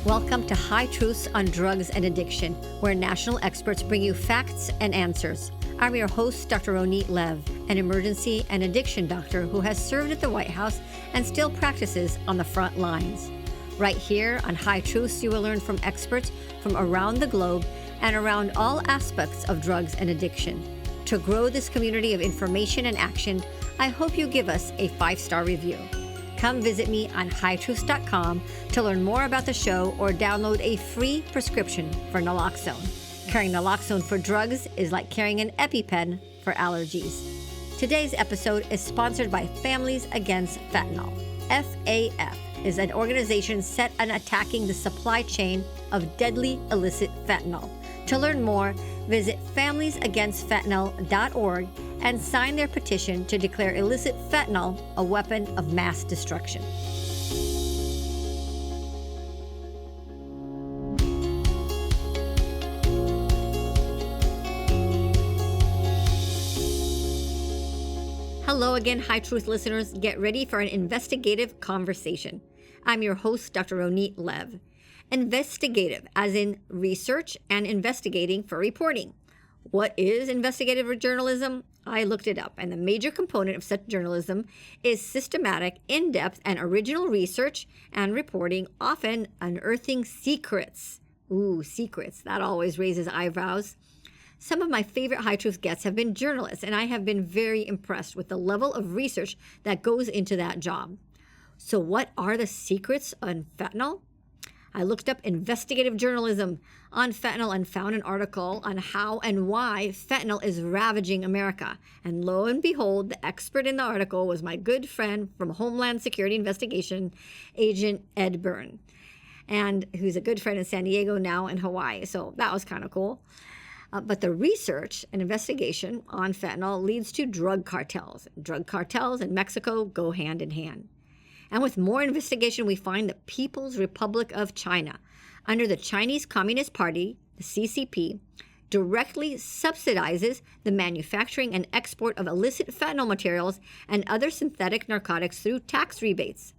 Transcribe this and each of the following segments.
Welcome to High Truths on Drugs and Addiction, where national experts bring you facts and answers. I'm your host, Dr. Ronit Lev, an emergency and addiction doctor who has served at the White House and still practices on the front lines. Right here on High Truths, you will learn from experts from around the globe and around all aspects of drugs and addiction. To grow this community of information and action, I hope you give us a 5-star review. Come visit me on hightruths.com to learn more about the show or download a free prescription for naloxone. Carrying naloxone for drugs is like carrying an EpiPen for allergies. Today's episode is sponsored by Families Against Fentanyl. FAF is an organization set on attacking the supply chain of deadly illicit fentanyl. To learn more, visit familiesagainstfentanyl.org and sign their petition to declare illicit fentanyl a weapon of mass destruction. Hello again, High Truth listeners. Get ready for an investigative conversation. I'm your host, Dr. Ronit Lev. Investigative, as in research and investigating for reporting. What is investigative journalism? I looked it up, and the major component of such journalism is systematic, in-depth, and original research and reporting, often unearthing secrets. Ooh, secrets. That always raises eyebrows. Some of my favorite High Truth guests have been journalists, and I have been very impressed with the level of research that goes into that job. So what are the secrets on fentanyl? I looked up investigative journalism on fentanyl and found an article on how and why fentanyl is ravaging America. And lo and behold, the expert in the article was my good friend from Homeland Security Investigation, Agent Ed Byrne, and who's a good friend in San Diego, now in Hawaii. So that was kind of cool. But the research and investigation on fentanyl leads to drug cartels. Drug cartels in Mexico go hand in hand. And with more investigation, we find the People's Republic of China, under the Chinese Communist Party, the CCP, directly subsidizes the manufacturing and export of illicit fentanyl materials and other synthetic narcotics through tax rebates.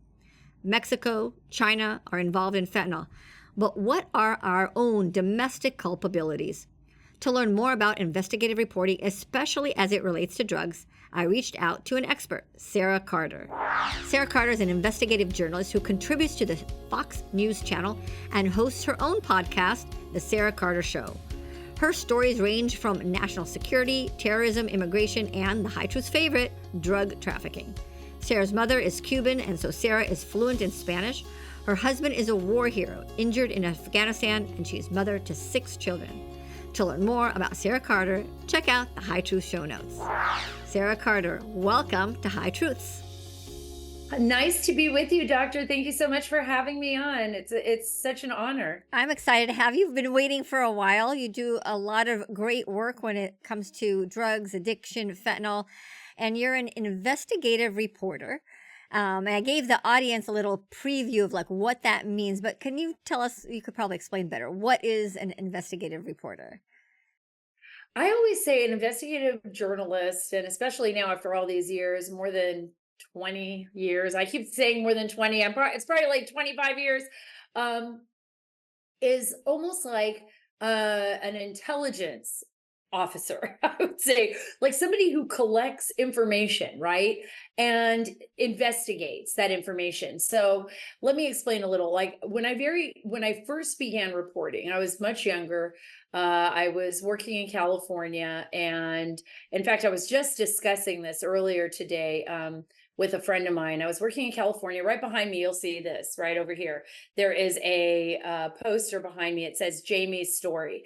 Mexico, China are involved in fentanyl. But what are our own domestic culpabilities? To learn more about investigative reporting, especially as it relates to drugs, I reached out to an expert, Sara Carter. Sara Carter is an investigative journalist who contributes to the Fox News channel and hosts her own podcast, The Sara Carter Show. Her stories range from national security, terrorism, immigration, and the High Truth's favorite, drug trafficking. Sara's mother is Cuban, and so Sara is fluent in Spanish. Her husband is a war hero, injured in Afghanistan, and she is mother to 6 children. To learn more about Sara Carter, check out the High Truth show notes. Sara Carter, welcome to High Truths. Nice to be with you, Doctor. Thank you so much for having me on. It's such an honor. I'm excited to have you. You've been waiting for a while. You do a lot of great work when it comes to drugs, addiction, fentanyl, and you're an investigative reporter. And I gave the audience a little preview of like what that means, but can you tell us, you could probably explain better, what is an investigative reporter? I always say an investigative journalist, and especially now after all these years, more than 20 years, I keep saying more than 20, it's probably like 25 years, is almost like an intelligence officer, I would say, like somebody who collects information, right? And investigates that information. So let me explain a little. Like when I first began reporting, I was much younger. I was working in California. And in fact, I was just discussing this earlier today with a friend of mine. I was working in California. Right behind me, you'll see this right over here. There is a poster behind me. It says Jamie's Story.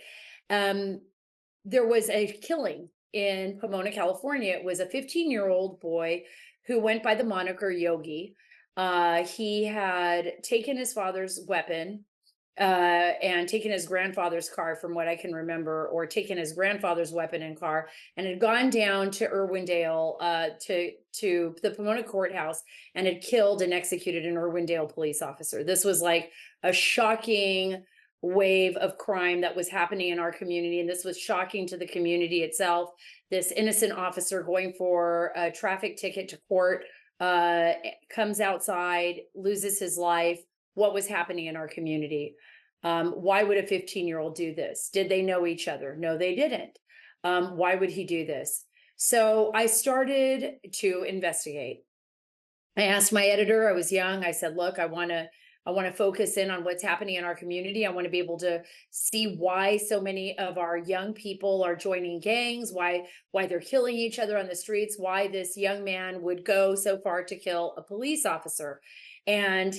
There was a killing in Pomona, California. It was a 15-year-old boy who went by the moniker Yogi. He had taken his father's weapon and taken his grandfather's car, from what I can remember, or taken his grandfather's weapon and car, and had gone down to Irwindale, to the Pomona courthouse, and had killed and executed an Irwindale police officer. This was like a shocking wave of crime that was happening in our community. And this was shocking to the community itself. This innocent officer going for a traffic ticket to court, comes outside, loses his life. what was happening in our community. Why would a 15-year-old do this? Did they know each other? No, they didn't. Why would he do this? So I started to investigate. I asked my editor, I was young. I said, look, I want to focus in on what's happening in our community. I want to be able to see why so many of our young people are joining gangs, why they're killing each other on the streets, why this young man would go so far to kill a police officer. And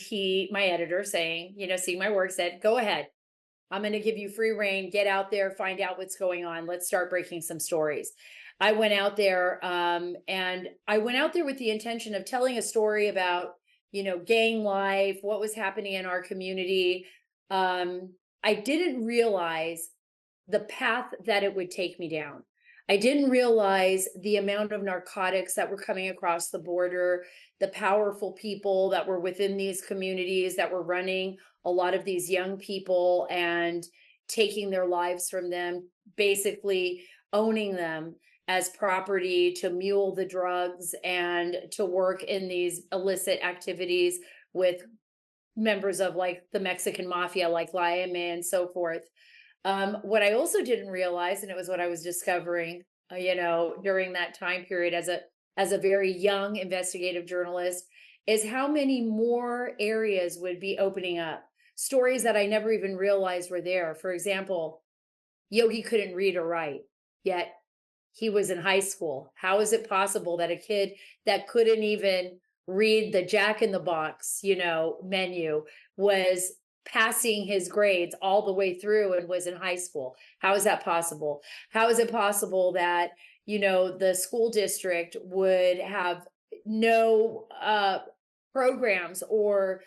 my editor saying, seeing my work, said, go ahead. I'm going to give you free reign. Get out there, find out what's going on. Let's start breaking some stories. I went out there, and I went out there with the intention of telling a story about, gang life, what was happening in our community. I didn't realize the path that it would take me down. I didn't realize the amount of narcotics that were coming across the border, the powerful people that were within these communities that were running a lot of these young people and taking their lives from them, basically owning them as property to mule the drugs and to work in these illicit activities with members of like the Mexican mafia, like Liame and so forth. What I also didn't realize, and it was what I was discovering, during that time period as a very young investigative journalist, is how many more areas would be opening up. Stories that I never even realized were there. For example, Yogi couldn't read or write, yet he was in high school. How is it possible that a kid that couldn't even read the Jack in the Box, menu was passing his grades all the way through and was in high school? How is that possible? How is it possible that, the school district would have no programs or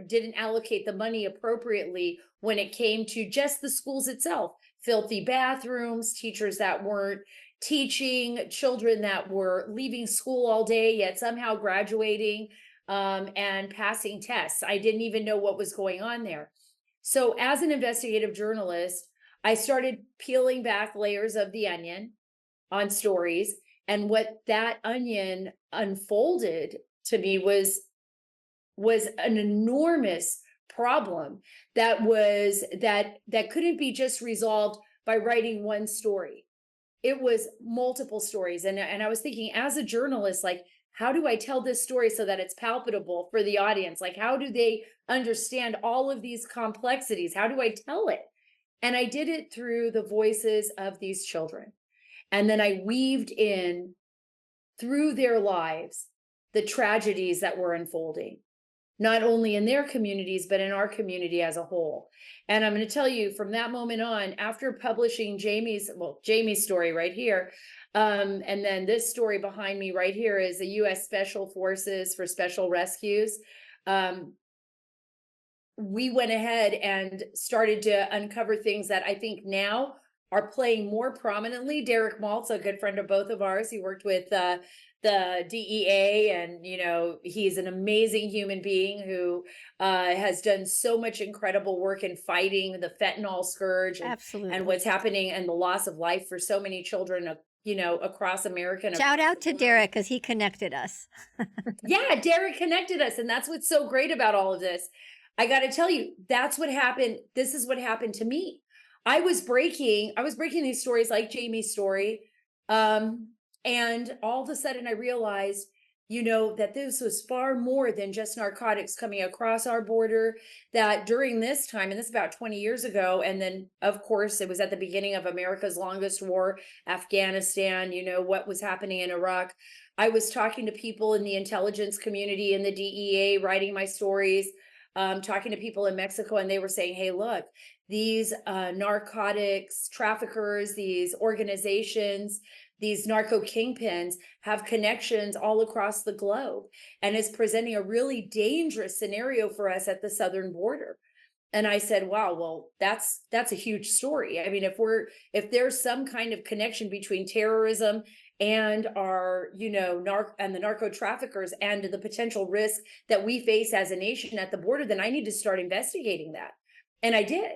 didn't allocate the money appropriately when it came to just the schools itself? Filthy bathrooms, teachers that weren't teaching, children that were leaving school all day yet somehow graduating and passing tests. I didn't even know what was going on there. So as an investigative journalist, I started peeling back layers of the onion on stories, and what that onion unfolded to me was an enormous problem that couldn't be just resolved by writing one story. It was multiple stories. And I was thinking, as a journalist, like, how do I tell this story so that it's palpable for the audience? Like, how do they understand all of these complexities? How do I tell it? And I did it through the voices of these children. And then I weaved in through their lives the tragedies that were unfolding, not only in their communities, but in our community as a whole. And I'm going to tell you, from that moment on, after publishing Jamie's story right here, and then this story behind me right here is the U.S. Special Forces for Special Rescues. We went ahead and started to uncover things that I think now are playing more prominently. Derek Maltz, a good friend of both of ours, he worked with the DEA, and he's an amazing human being who has done so much incredible work in fighting the fentanyl scourge and what's happening and the loss of life for so many children across America. Shout out to Derek, because he connected us. Yeah, Derek connected us, and that's what's so great about all of this. I got to tell you, that's what happened. This is what happened to me. I was breaking these stories like Jamie's story. And all of a sudden I realized, that this was far more than just narcotics coming across our border, that during this time, and this is about 20 years ago, and then of course it was at the beginning of America's longest war, Afghanistan, what was happening in Iraq. I was talking to people in the intelligence community, in the DEA, writing my stories, talking to people in Mexico, and they were saying, hey, look, these narcotics traffickers, these organizations, these narco kingpins have connections all across the globe, and is presenting a really dangerous scenario for us at the southern border. And I said, wow, well, that's a huge story. I mean, if there's some kind of connection between terrorism and our, and the narco traffickers and the potential risk that we face as a nation at the border, then I need to start investigating that. And I did.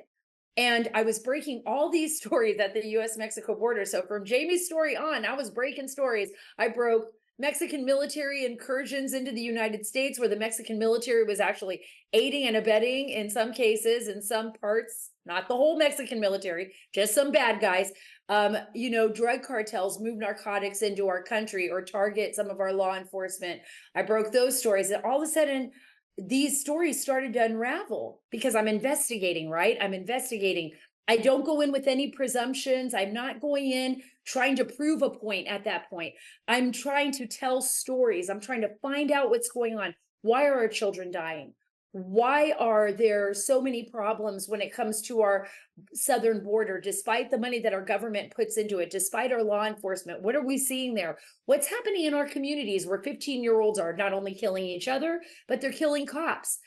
And I was breaking all these stories at the U.S.-Mexico border. So from Jamie's story on, I was breaking stories. I broke Mexican military incursions into the United States, where the Mexican military was actually aiding and abetting in some cases, in some parts, not the whole Mexican military, just some bad guys. Drug cartels move narcotics into our country or target some of our law enforcement. I broke those stories, and all of a sudden, these stories started to unravel because I'm investigating, right? I'm investigating. I don't go in with any presumptions. I'm not going in trying to prove a point at that point. I'm trying to tell stories. I'm trying to find out what's going on. Why are our children dying? Why are there so many problems when it comes to our southern border, despite the money that our government puts into it, despite our law enforcement? What are we seeing there? What's happening in our communities where 15-year-olds are not only killing each other, but they're killing cops?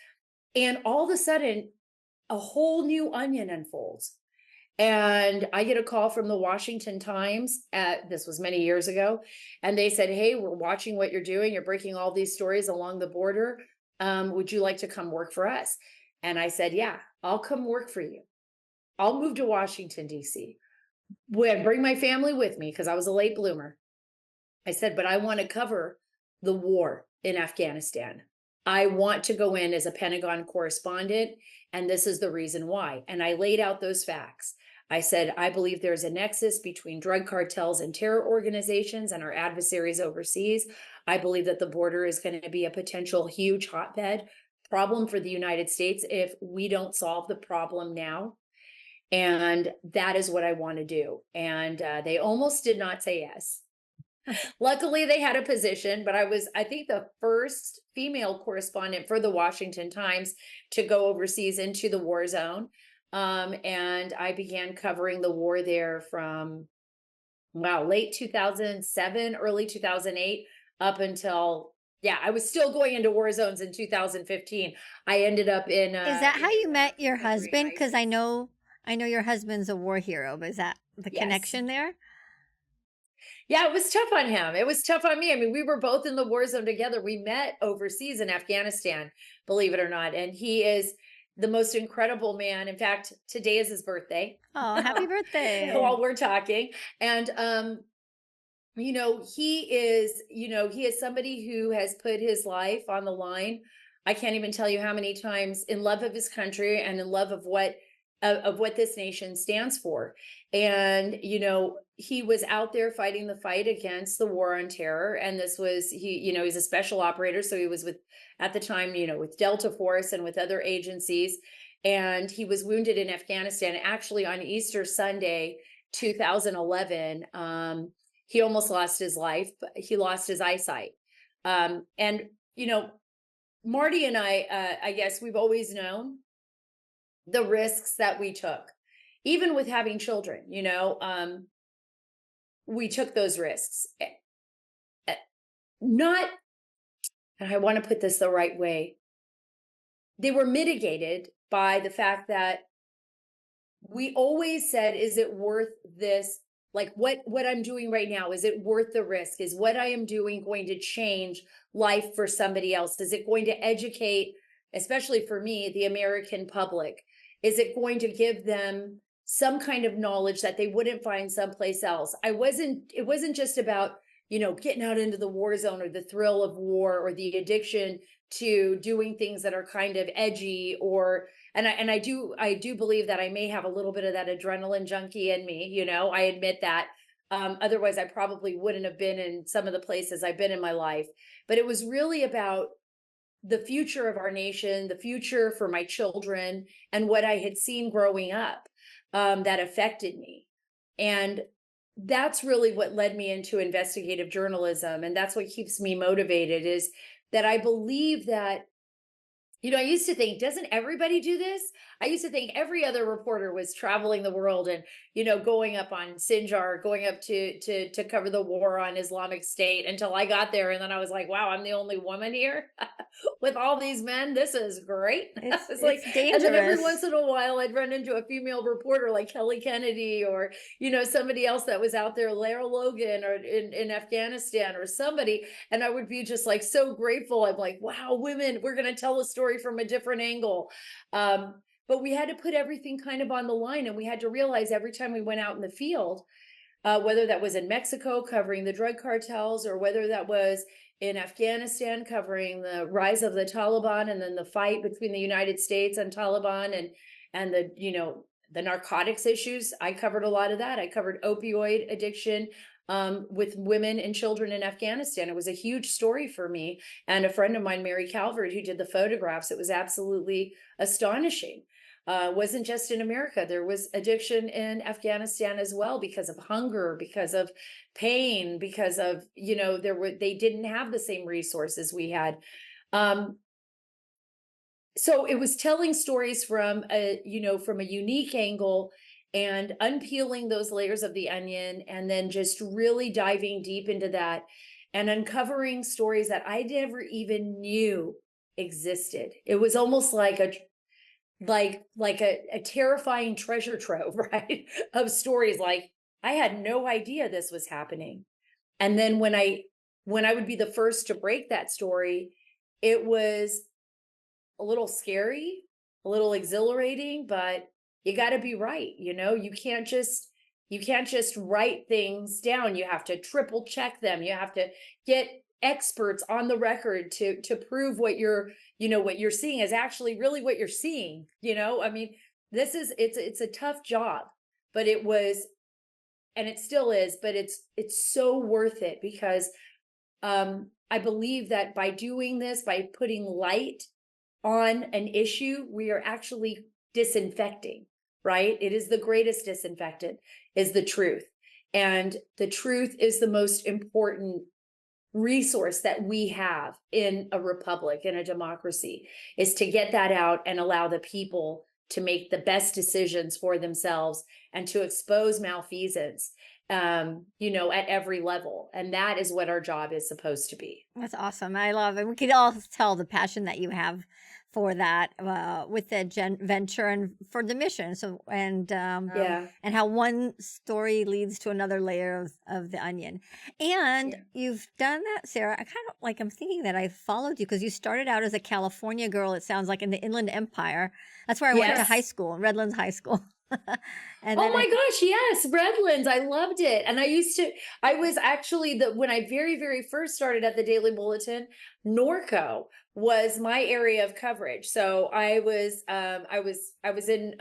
And all of a sudden, a whole new onion unfolds. And I get a call from the Washington Times this was many years ago. And they said, hey, we're watching what you're doing. You're breaking all these stories along the border. Would you like to come work for us? And I said, yeah, I'll come work for you. I'll move to Washington, D.C. Bring my family with me because I was a late bloomer. I said, but I want to cover the war in Afghanistan. I want to go in as a Pentagon correspondent, and this is the reason why. And I laid out those facts. I said, I believe there's a nexus between drug cartels and terror organizations and our adversaries overseas. I believe that the border is going to be a potential huge hotbed problem for the United States if we don't solve the problem now. And that is what I want to do. And they almost did not say yes. Luckily, they had a position, but I was, I think, the first female correspondent for the Washington Times to go overseas into the war zone. And I began covering the war there from, late 2007, early 2008, up until, I was still going into war zones in 2015. I ended up in. Is that how you met your husband? Because I know your husband's a war hero, but is that the connection there? Yeah, it was tough on him. It was tough on me. I mean, we were both in the war zone together. We met overseas in Afghanistan, believe it or not. And he is the most incredible man. In fact, today is his birthday. Oh, happy birthday. While we're talking. And, he is somebody who has put his life on the line. I can't even tell you how many times, in love of his country and in love of what this nation stands for. And, he was out there fighting the fight against the war on terror. And this was, he's a special operator. So he was at the time, with Delta Force and with other agencies. And he was wounded in Afghanistan. Actually, on Easter Sunday, 2011, he almost lost his life, but he lost his eyesight. And, Marty and I guess we've always known the risks that we took, even with having children, we took those risks. Not, and I want to put this the right way, they were mitigated by the fact that we always said, is it worth this? Like what I'm doing right now, is it worth the risk? Is what I am doing going to change life for somebody else? Is it going to educate, especially for me, the American public? Is it going to give them some kind of knowledge that they wouldn't find someplace else? It wasn't just about, getting out into the war zone or the thrill of war or the addiction to doing things that are kind of edgy and I do believe that I may have a little bit of that adrenaline junkie in me, I admit that. Otherwise I probably wouldn't have been in some of the places I've been in my life. But it was really about the future of our nation, the future for my children, and what I had seen growing up that affected me. And that's really what led me into investigative journalism. And that's what keeps me motivated, is that I believe that, I used to think, doesn't everybody do this? I used to think every other reporter was traveling the world and, going up on Sinjar, going up to cover the war on Islamic State, until I got there. And then I was like, wow, I'm the only woman here with all these men. This is great. It's like dangerous. And then every once in a while I'd run into a female reporter like Kelly Kennedy, or, somebody else that was out there, Lara Logan, or in Afghanistan, or somebody. And I would be just like so grateful. I'm like, wow, women, we're going to tell a story from a different angle. But we had to put everything kind of on the line, and we had to realize every time we went out in the field, whether that was in Mexico covering the drug cartels, or whether that was in Afghanistan covering the rise of the Taliban, and then the fight between the United States and Taliban, and the, the narcotics issues. I covered a lot of that. I covered opioid addiction with women and children in Afghanistan. It was a huge story for me. And a friend of mine, Mary Calvert, who did the photographs, it was absolutely astonishing. Wasn't just in America. There was addiction in Afghanistan as well, because of hunger, because of pain, because of, they didn't have the same resources we had. So it was telling stories from a unique angle, and unpeeling those layers of the onion, and then just really diving deep into that and uncovering stories that I never even knew existed. It was almost like a terrifying treasure trove, right? Of stories. Like, I had no idea this was happening. And then when I would be the first to break that story, it was a little scary, a little exhilarating, but you got to be right. You can't just write things down. You have to triple check them. You have to get experts on the record to prove what you're seeing is actually really what you're seeing. I mean, it's a tough job, but it was, and it still is, but it's so worth it, because I believe that by doing this, by putting light on an issue, we are actually disinfecting, right? It is the greatest disinfectant, is the truth. And the truth is the most important resource that we have in a republic, in a democracy, is to get that out and allow the people to make the best decisions for themselves, and to expose malfeasance, at every level. And that is what our job is supposed to be. That's awesome. I love it. We could all tell the passion that you have for that, with the venture and for the mission. So, and how one story leads to another layer of the onion. And you've done that, Sara. I kind of like, I'm thinking that I followed you because you started out as a California girl, it sounds like, in the Inland Empire. That's where I went to high school, Redlands High School. And oh my gosh, yes, Redlands. I loved it. And I was actually, when I very, very first started at the Daily Bulletin, Norco was my area of coverage. So I was in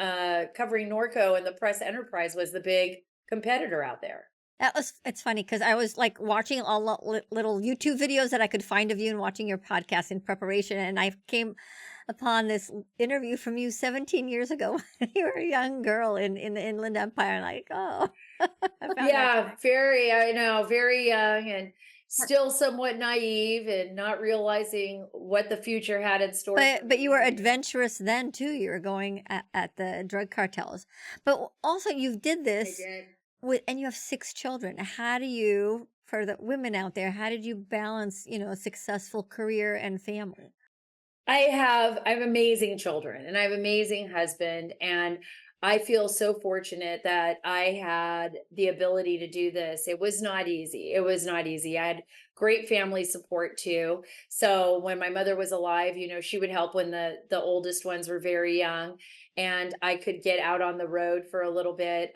covering Norco, and the Press Enterprise was the big competitor out there. It's funny because I was like watching all little YouTube videos that I could find of you, and watching your podcast in preparation. And I came upon this interview from you 17 years ago. You were a young girl in the Inland Empire. And like, oh, I know, very young, and still somewhat naive, and not realizing what the future had in store. But you were adventurous then too. You were going at the drug cartels, but also you did this. I did. And you have 6 children. How do you, for the women out there, how did you balance, a successful career and family? I have amazing children, and I have an amazing husband, and I feel so fortunate that I had the ability to do this. It was not easy. I had great family support too. So when my mother was alive, she would help when the oldest ones were very young, and I could get out on the road for a little bit.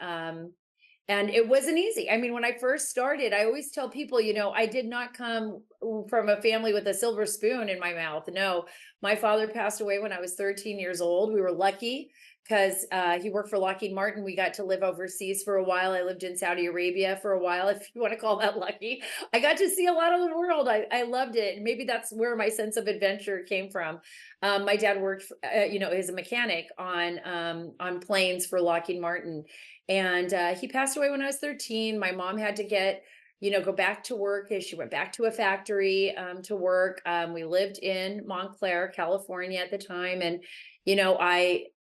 And it wasn't easy. I mean, when I first started, I always tell people, I did not come from a family with a silver spoon in my mouth. No, my father passed away when I was 13 years old. We were lucky because he worked for Lockheed Martin. We got to live overseas for a while. I lived in Saudi Arabia for a while, if you want to call that lucky. I got to see a lot of the world. I loved it. Maybe that's where my sense of adventure came from. My dad worked, as a mechanic on planes for Lockheed Martin. And he passed away when I was 13. My mom had to go back to work, as she went back to a factory to work. We lived in Montclair, California at the time. And,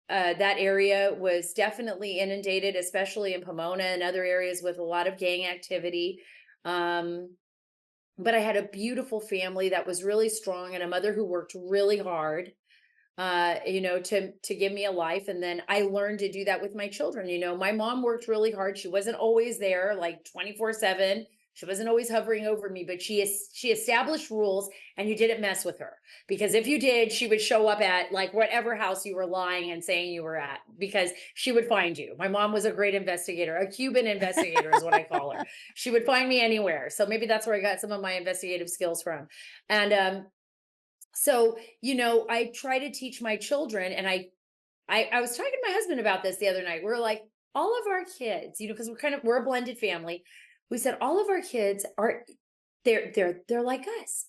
that area was definitely inundated, especially in Pomona and other areas with a lot of gang activity. But I had a beautiful family that was really strong, and a mother who worked really hard, to give me a life. And then I learned to do that with my children. My mom worked really hard. She wasn't always there like 24/7. She wasn't always hovering over me, but she established rules, and you didn't mess with her, because if you did, she would show up at like whatever house you were lying and saying you were at, because she would find you. My mom was a great investigator, a Cuban investigator is what I call her. She would find me anywhere. So maybe that's where I got some of my investigative skills from. And so, I try to teach my children, and I was talking to my husband about this the other night. We're like, all of our kids, because we're a blended family. We said all of our kids are they're like us.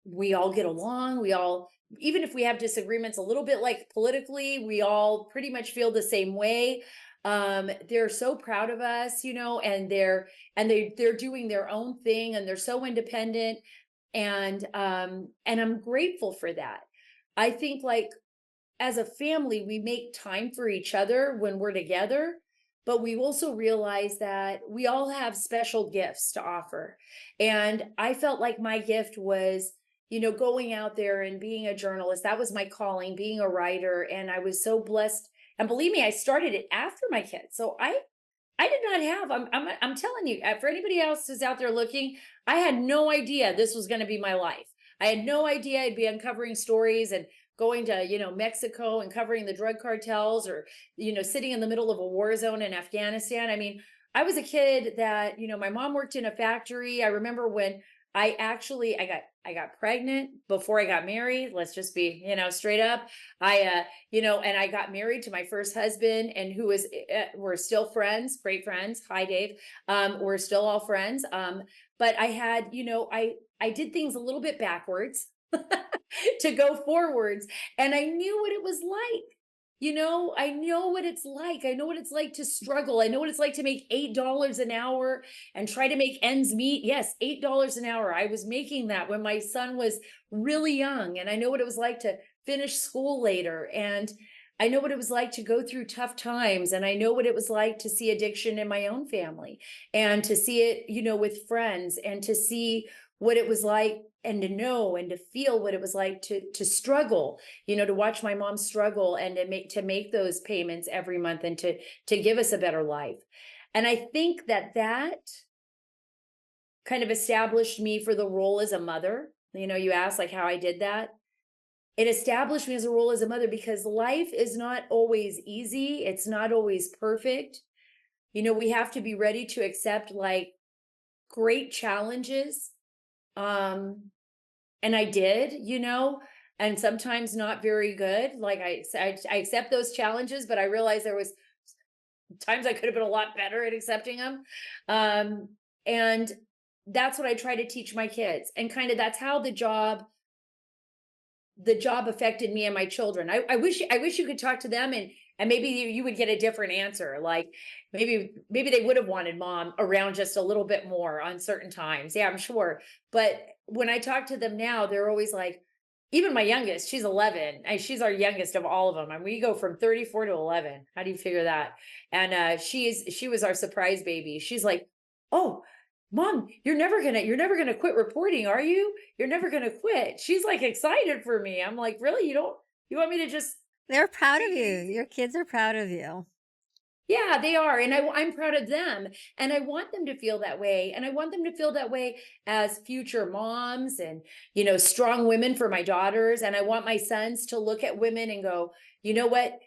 We all get along. We all, even if we have disagreements a little bit, like politically, we all pretty much feel the same way. They're so proud of us, and they're doing their own thing, and they're so independent. And I'm grateful for that. I think, like, as a family, we make time for each other when we're together, but we also realize that we all have special gifts to offer. And I felt like my gift was, going out there and being a journalist. That was my calling, being a writer. And I was so blessed. And believe me, I started it after my kids. So I did not have, I'm telling you, for anybody else who's out there looking, I had no idea this was going to be my life. I had no idea I'd be uncovering stories and going to, Mexico and covering the drug cartels, or, sitting in the middle of a war zone in Afghanistan. I mean, I was a kid that, my mom worked in a factory. I remember when I got pregnant before I got married. Let's just be, straight up. And I got married to my first husband, and we're still friends, great friends. Hi, Dave. We're still all friends. But I had, I did things a little bit backwards to go forwards. And I knew what it was like. I know what it's like. I know what it's like to struggle. I know what it's like to make $8 an hour and try to make ends meet. Yes, $8 an hour. I was making that when my son was really young. And I know what it was like to finish school later. And I know what it was like to go through tough times. And I know what it was like to see addiction in my own family, and to see it, with friends, and to see what it was like, and to know and to feel what it was like to struggle, to watch my mom struggle, and to make those payments every month, and to give us a better life. And I think that kind of established me for the role as a mother. You asked like how I did that. It established me as a role as a mother, because life is not always easy. It's not always perfect. We have to be ready to accept like great challenges. And I did, and sometimes not very good. Like I accept those challenges, but I realized there was times I could have been a lot better at accepting them. And that's what I try to teach my kids. And kind of that's how the job affected me and my children. I wish you could talk to them, and maybe you would get a different answer. Like maybe they would have wanted mom around just a little bit more on certain times. Yeah, I'm sure. But when I talk to them now, they're always like, even my youngest, she's 11, and she's our youngest of all of them. And we go from 34 to 11. How do you figure that? And she was our surprise baby. She's like, oh, Mom, you're never gonna quit reporting, are you? You're never gonna quit. She's like excited for me. I'm like, really? You want me to just They're proud of take it you. easy? Your kids are proud of you. Yeah, they are. And I'm proud of them. And I want them to feel that way. And I want them to feel that way as future moms, and, strong women for my daughters. And I want my sons to look at women and go, you know what?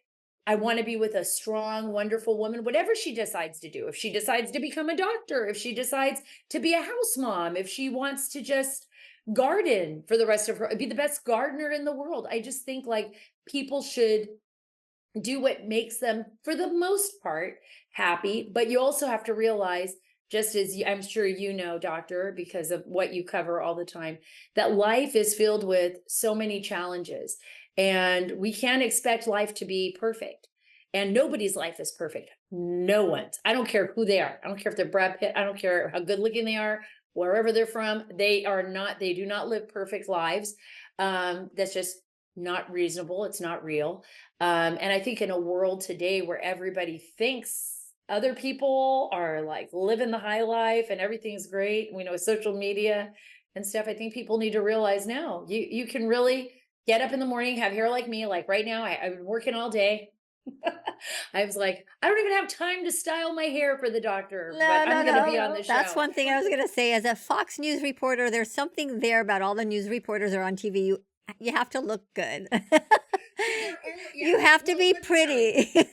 I want to be with a strong, wonderful woman, whatever she decides to do. If she decides to become a doctor, if she decides to be a house mom, if she wants to just garden for the rest of her, be the best gardener in the world. I just think like people should do what makes them, for the most part, happy. But you also have to realize, just as I'm sure doctor, because of what you cover all the time, that life is filled with so many challenges, and we can't expect life to be perfect. And nobody's life is perfect. No one's. I don't care who they are. I don't care if they're Brad Pitt. I don't care how good looking they are, wherever they're from. They do not live perfect lives. That's just not reasonable. It's not real. And I think in a world today where everybody thinks other people are like living the high life and everything's great, we know social media and stuff, I think people need to realize now you can really get up in the morning, have hair like me, like right now. I've been working all day. I was like, I don't even have time to style my hair for the doctor, but No, I'm no, going to be on no. the That's show. one thing I was gonna say. As a Fox News reporter, there's something there about all the news reporters are on TV. You have to look good. There are, yeah, You have to well, be let me tell you. pretty.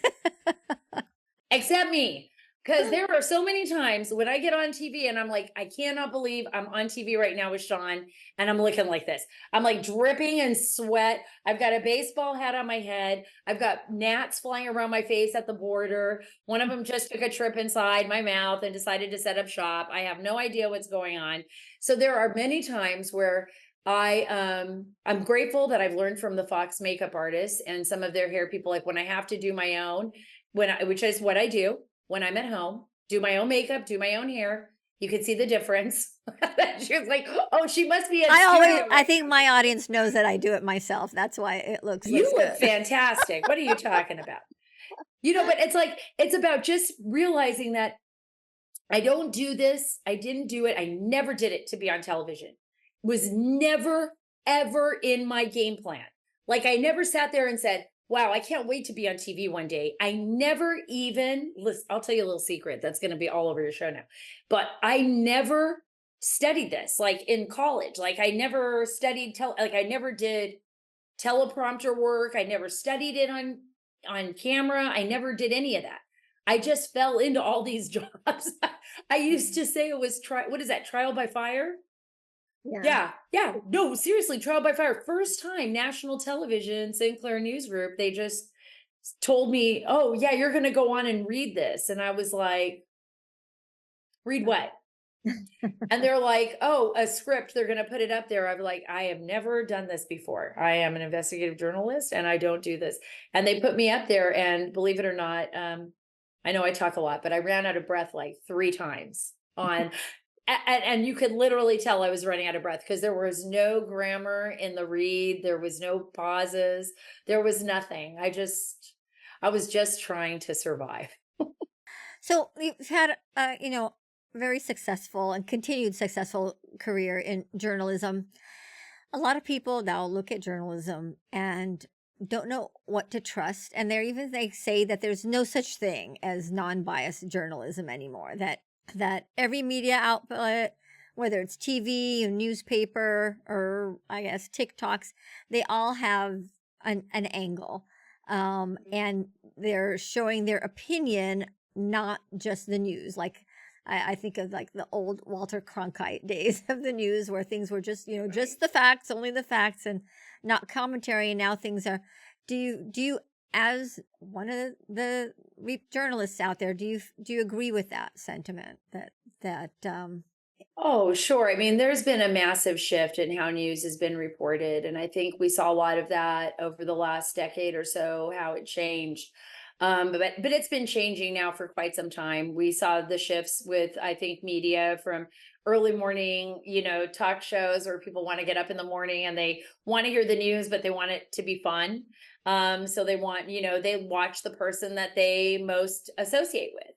Except me. Because there are so many times when I get on TV and I'm like, I cannot believe I'm on TV right now with Sean and I'm looking like this. I'm like dripping in sweat. I've got a baseball hat on my head. I've got gnats flying around my face at the border. One of them just took a trip inside my mouth and decided to set up shop. I have no idea what's going on. So there are many times where I'm grateful that I've learned from the Fox makeup artists and some of their hair people. Like when I have to do my own, which is what I do when I'm at home, do my own makeup, do my own hair. You can see the difference. She was like, "Oh, she must be at studio I right think now." my audience knows that I do it myself. That's why it looks You look good. fantastic. What are you talking about? But it's like it's about just realizing that I don't do this. I didn't do it. I never did it to be on television. Was never ever in my game plan. Like I never sat there and said, "Wow, I can't wait to be on TV one day." I never even listen, I'll tell you a little secret that's going to be all over your show now. But I never studied this like in college. Like I never studied like I never did teleprompter work. I never studied it on camera. I never did any of that. I just fell into all these jobs. I used to say it was what is that, trial by fire? Yeah. Yeah, yeah. No, seriously, trial by fire. First time national television, Sinclair News Group, they just told me, "Oh, yeah, you're going to go on and read this." And I was like, "Read what?" And they're like, "Oh, a script. They're going to put it up there." I'm like, "I have never done this before. I am an investigative journalist and I don't do this." And they put me up there, and believe it or not, I know I talk a lot, but I ran out of breath like 3 times on, and you could literally tell I was running out of breath because there was no grammar in the read. There was no pauses. There was nothing. I was just trying to survive. So you've had very successful and continued successful career in journalism. A lot of people now look at journalism and don't know what to trust, and they say that there's no such thing as non-biased journalism anymore. That every media outlet, whether it's TV, a newspaper, or I guess TikToks, they all have an angle, and they're showing their opinion, not just the news. Like I think of like the old Walter Cronkite days of the news where things were just, just the facts, only the facts and not commentary. And now things are, do you, as one of the journalists out there, do you agree with that sentiment that Oh, sure. I mean, there's been a massive shift in how news has been reported. And I think we saw a lot of that over the last decade or so, how it changed. But it's been changing now for quite some time. We saw the shifts with, I think, media from early morning, talk shows where people want to get up in the morning and they want to hear the news, but they want it to be fun. So they want, they watch the person that they most associate with.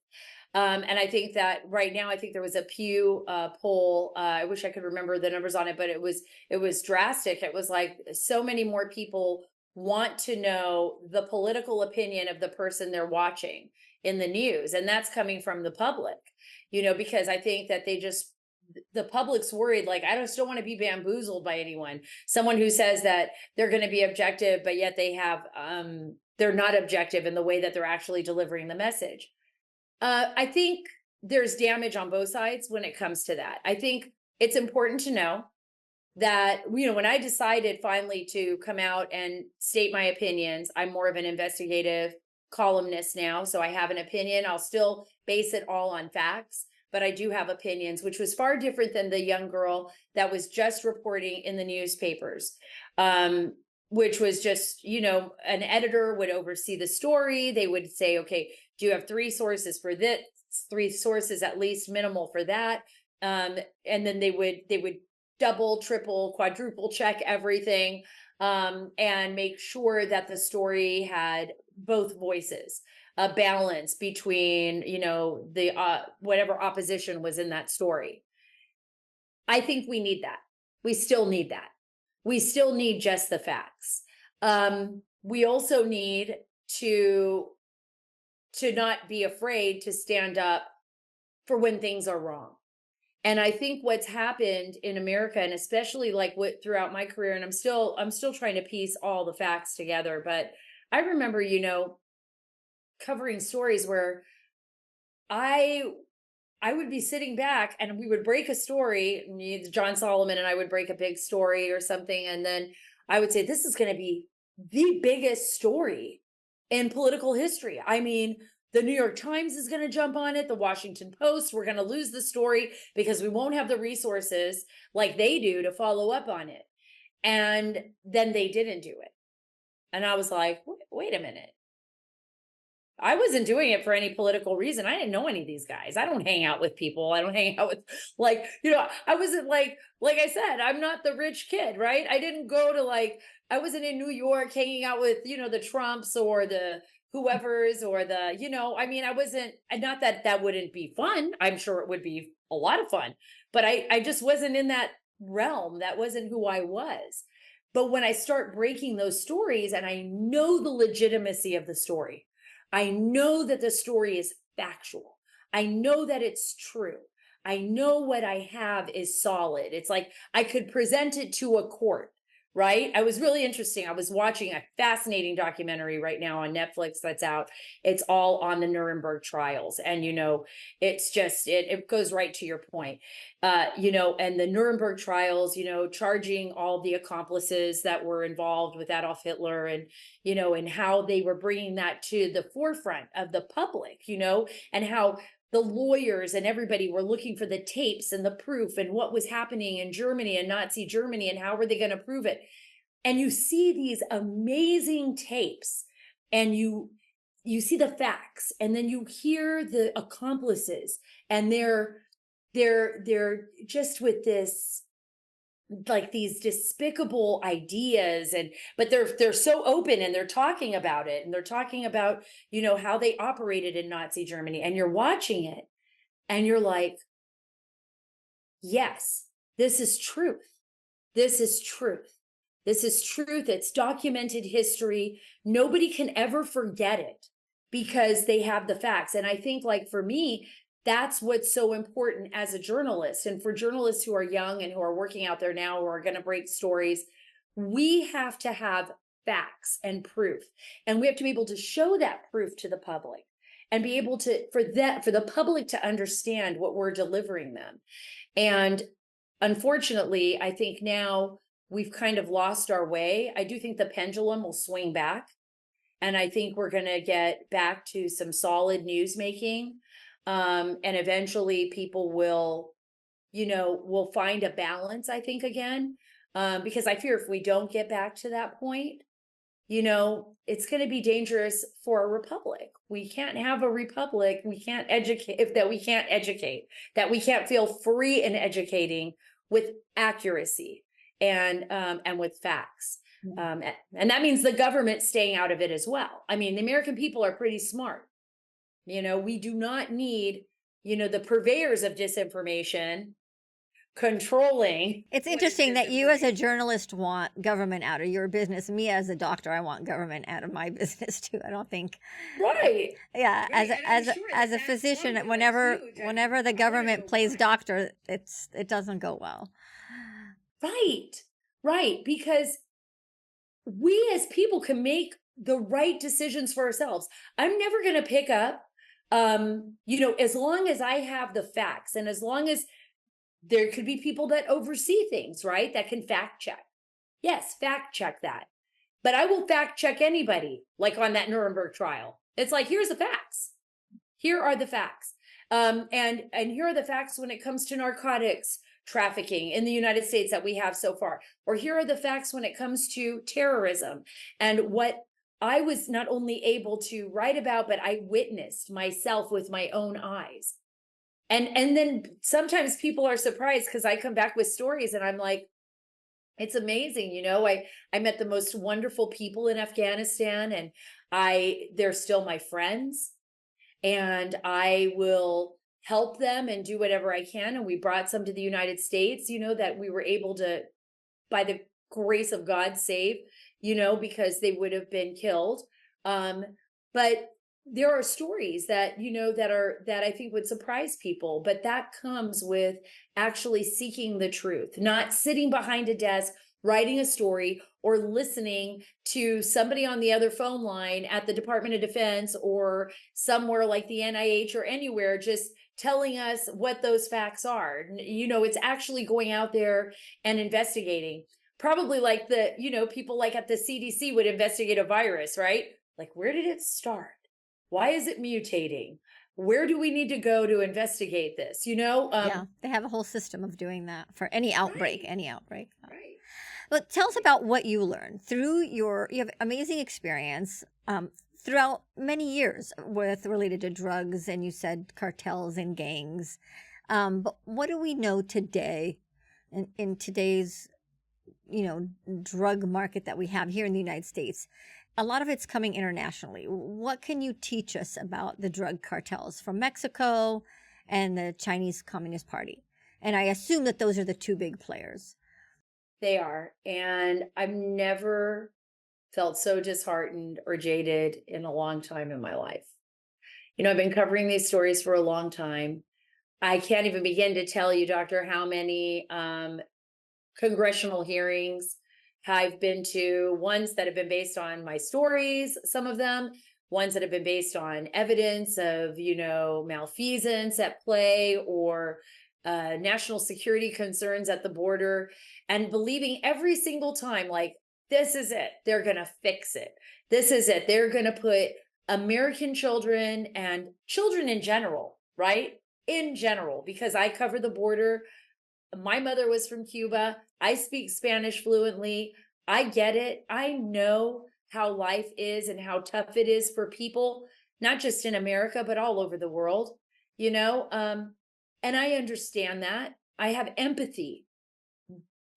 And I think that right now, I think there was a Pew poll. I wish I could remember the numbers on it, but it was drastic. It was like so many more people want to know the political opinion of the person they're watching in the news, and that's coming from the public. Because I think that the public's worried, like, I just don't want to be bamboozled by anyone. Someone who says that they're going to be objective, but yet they're not objective in the way that they're actually delivering the message. I think there's damage on both sides when it comes to that. I think it's important to know that, when I decided finally to come out and state my opinions, I'm more of an investigative columnist now. So I have an opinion. I'll still base it all on facts, but I do have opinions, which was far different than the young girl that was just reporting in the newspapers. Which was just, an editor would oversee the story. They would say, okay, do you have 3 sources for this, 3 sources at least minimal for that? And then they would double, triple, quadruple check everything, and make sure that the story had both voices, a balance between, the whatever opposition was in that story. I think we need that. We still need that. We still need just the facts. We also need to not be afraid to stand up for when things are wrong. And I think what's happened in America, and especially like what throughout my career, and I'm still trying to piece all the facts together, but I remember, covering stories where I would be sitting back and we would break a story. John Solomon and I would break a big story or something, and then I would say, this is going to be the biggest story in political history. I mean, the New York Times is going to jump on it, the Washington Post. We're going to lose the story because we won't have the resources like they do to follow up on it. And then they didn't do it. And I was like, wait a minute. I wasn't doing it for any political reason. I didn't know any of these guys. I don't hang out with people. I don't hang out with I wasn't like I said, I'm not the rich kid, right? I didn't go to I wasn't in New York hanging out with, the Trumps or the whoever's or I wasn't, not that that wouldn't be fun. I'm sure it would be a lot of fun, but I just wasn't in that realm. That wasn't who I was. But when I start breaking those stories and I know the legitimacy of the story, I know that the story is factual. I know that it's true. I know what I have is solid. It's like I could present it to a court, right? I was really interesting. I was watching a fascinating documentary right now on Netflix that's out. It's all on the Nuremberg trials. And, it's just, it goes right to your point, and the Nuremberg trials, charging all the accomplices that were involved with Adolf Hitler and, and how they were bringing that to the forefront of the public, and how the lawyers and everybody were looking for the tapes and the proof and what was happening in Germany and Nazi Germany and how were they going to prove it. And you see these amazing tapes and you see the facts, and then you hear the accomplices and they're just with this, like these despicable ideas, but they're so open and they're talking about it, and they're talking about how they operated in Nazi Germany, and you're watching it and you're like, yes, this is truth. This is truth. This is truth. It's documented history. Nobody can ever forget it because they have the facts. And I think, like, for me, that's what's so important as a journalist. And for journalists who are young and who are working out there now, who are going to break stories, we have to have facts and proof. And we have to be able to show that proof to the public and be able to, for the public to understand what we're delivering them. And unfortunately, I think now we've kind of lost our way. I do think the pendulum will swing back. And I think we're going to get back to some solid news making. And eventually people will find a balance, I think, again, because I fear if we don't get back to that point, it's going to be dangerous for a republic. We can't have a republic. We can't educate, that we can't feel free in educating with accuracy and with facts. And that means the government staying out of it as well. I mean, the American people are pretty smart. We do not need, the purveyors of disinformation controlling. It's interesting that you as a journalist want government out of your business. Me as a doctor, I want government out of my business too. I don't think. Right. Yeah. Right. As a physician, whenever the government plays doctor, it doesn't go well. Right. Right. Because we as people can make the right decisions for ourselves. I'm never going to pick up, as long as I have the facts, and as long as there could be people that oversee things, right? That can fact check. Yes, fact check that. But I will fact check anybody, like on that Nuremberg trial. It's like, here's the facts. Here are the facts. And here are the facts when it comes to narcotics trafficking in the United States that we have so far. Or here are the facts when it comes to terrorism, and what I was not only able to write about, but I witnessed myself with my own eyes. And then sometimes people are surprised because I come back with stories and I'm like, it's amazing. I met the most wonderful people in Afghanistan, and they're still my friends, and I will help them and do whatever I can. And we brought some to the United States, that we were able to, by the grace of God, save, because they would have been killed. But there are stories that, that I think would surprise people, but that comes with actually seeking the truth, not sitting behind a desk, writing a story or listening to somebody on the other phone line at the Department of Defense or somewhere like the NIH or anywhere, just telling us what those facts are. It's actually going out there and investigating. Probably like people like at the CDC would investigate a virus, right? Like, where did it start? Why is it mutating? Where do we need to go to investigate this? Yeah, they have a whole system of doing that for any outbreak, Right. any outbreak. Right. But tell us about what you learned through you have amazing experience throughout many years with related to drugs, and you said cartels and gangs. But what do we know today in today's, drug market that we have here in the United States? A lot of it's coming internationally. What can you teach us about the drug cartels from Mexico and the Chinese Communist Party? And I assume that those are the two big players. They are. And I've never felt so disheartened or jaded in a long time in my life. I've been covering these stories for a long time. I can't even begin to tell you, Doctor, how many congressional hearings I've been to, ones that have been based on my stories, some of them, ones that have been based on evidence of, malfeasance at play or national security concerns at the border, and believing every single time, like, this is it. They're going to fix it. This is it. They're going to put American children and children in general, right? In general, because I cover the border. My mother was from Cuba. I speak Spanish fluently. I get it. I know how life is and how tough it is for people, not just in America, but all over the world, and I understand that. I have empathy.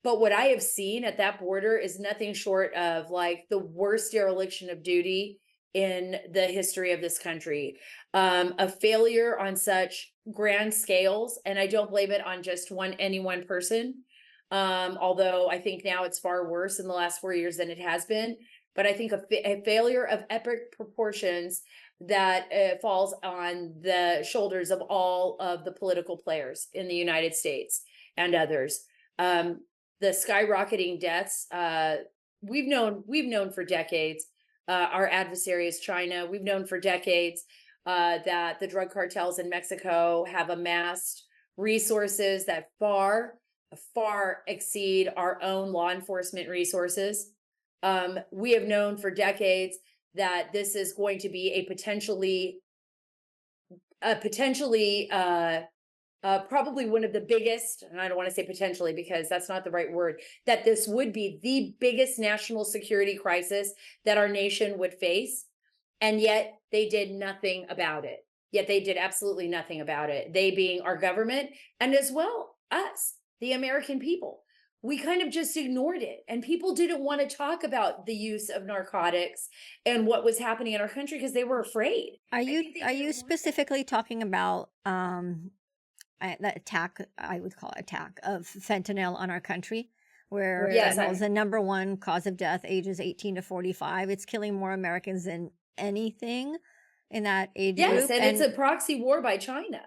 But what I have seen at that border is nothing short of like the worst dereliction of duty in the history of this country. A failure on such grand scales, and I don't blame it on just any one person. Although I think now it's far worse in the last 4 years than it has been. But I think a failure of epic proportions that falls on the shoulders of all of the political players in the United States and others. The skyrocketing deaths, we've known for decades. Our adversary is China. We've known for decades that the drug cartels in Mexico have amassed resources that far exceed our own law enforcement resources. We have known for decades that this is going to be a potentially probably one of the biggest, and I don't want to say potentially because that's not the right word, that this would be the biggest national security crisis that our nation would face. And yet they did nothing about it. Yet they did absolutely nothing about it. They being our government, and as well us, the American people. We kind of just ignored it. And people didn't want to talk about the use of narcotics and what was happening in our country because they were afraid. Are you specifically talking about that attack, I would call it attack, of fentanyl on our country, where Yes, fentanyl is the number one cause of death, ages 18 to 45. It's killing more Americans than anything in that age group. Yes, and it's a proxy war by China,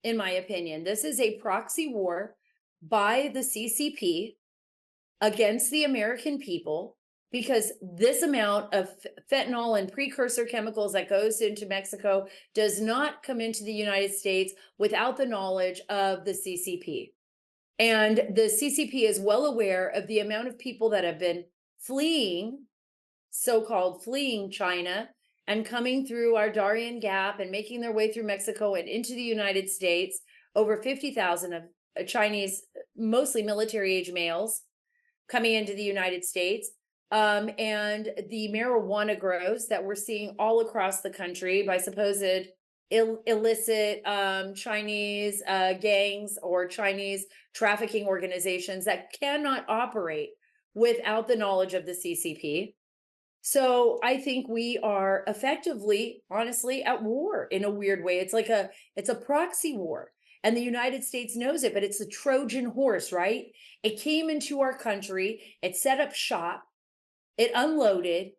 in my opinion. This is a proxy war by the CCP against the American people, because this amount of fentanyl and precursor chemicals that goes into Mexico does not come into the United States without the knowledge of the CCP. And the CCP is well aware of the amount of people that have been fleeing, so-called fleeing China, and coming through our Darien Gap and making their way through Mexico and into the United States. Over 50,000 of Chinese, mostly military-age males, coming into the United States. And the marijuana grows that we're seeing all across the country by supposed illicit Chinese gangs or Chinese trafficking organizations that cannot operate without the knowledge of the CCP. So I think we are effectively, honestly, at war in a weird way. It's a proxy war. And the United States knows it, but it's a Trojan horse, right? It came into our country, it set up shop, it unloaded,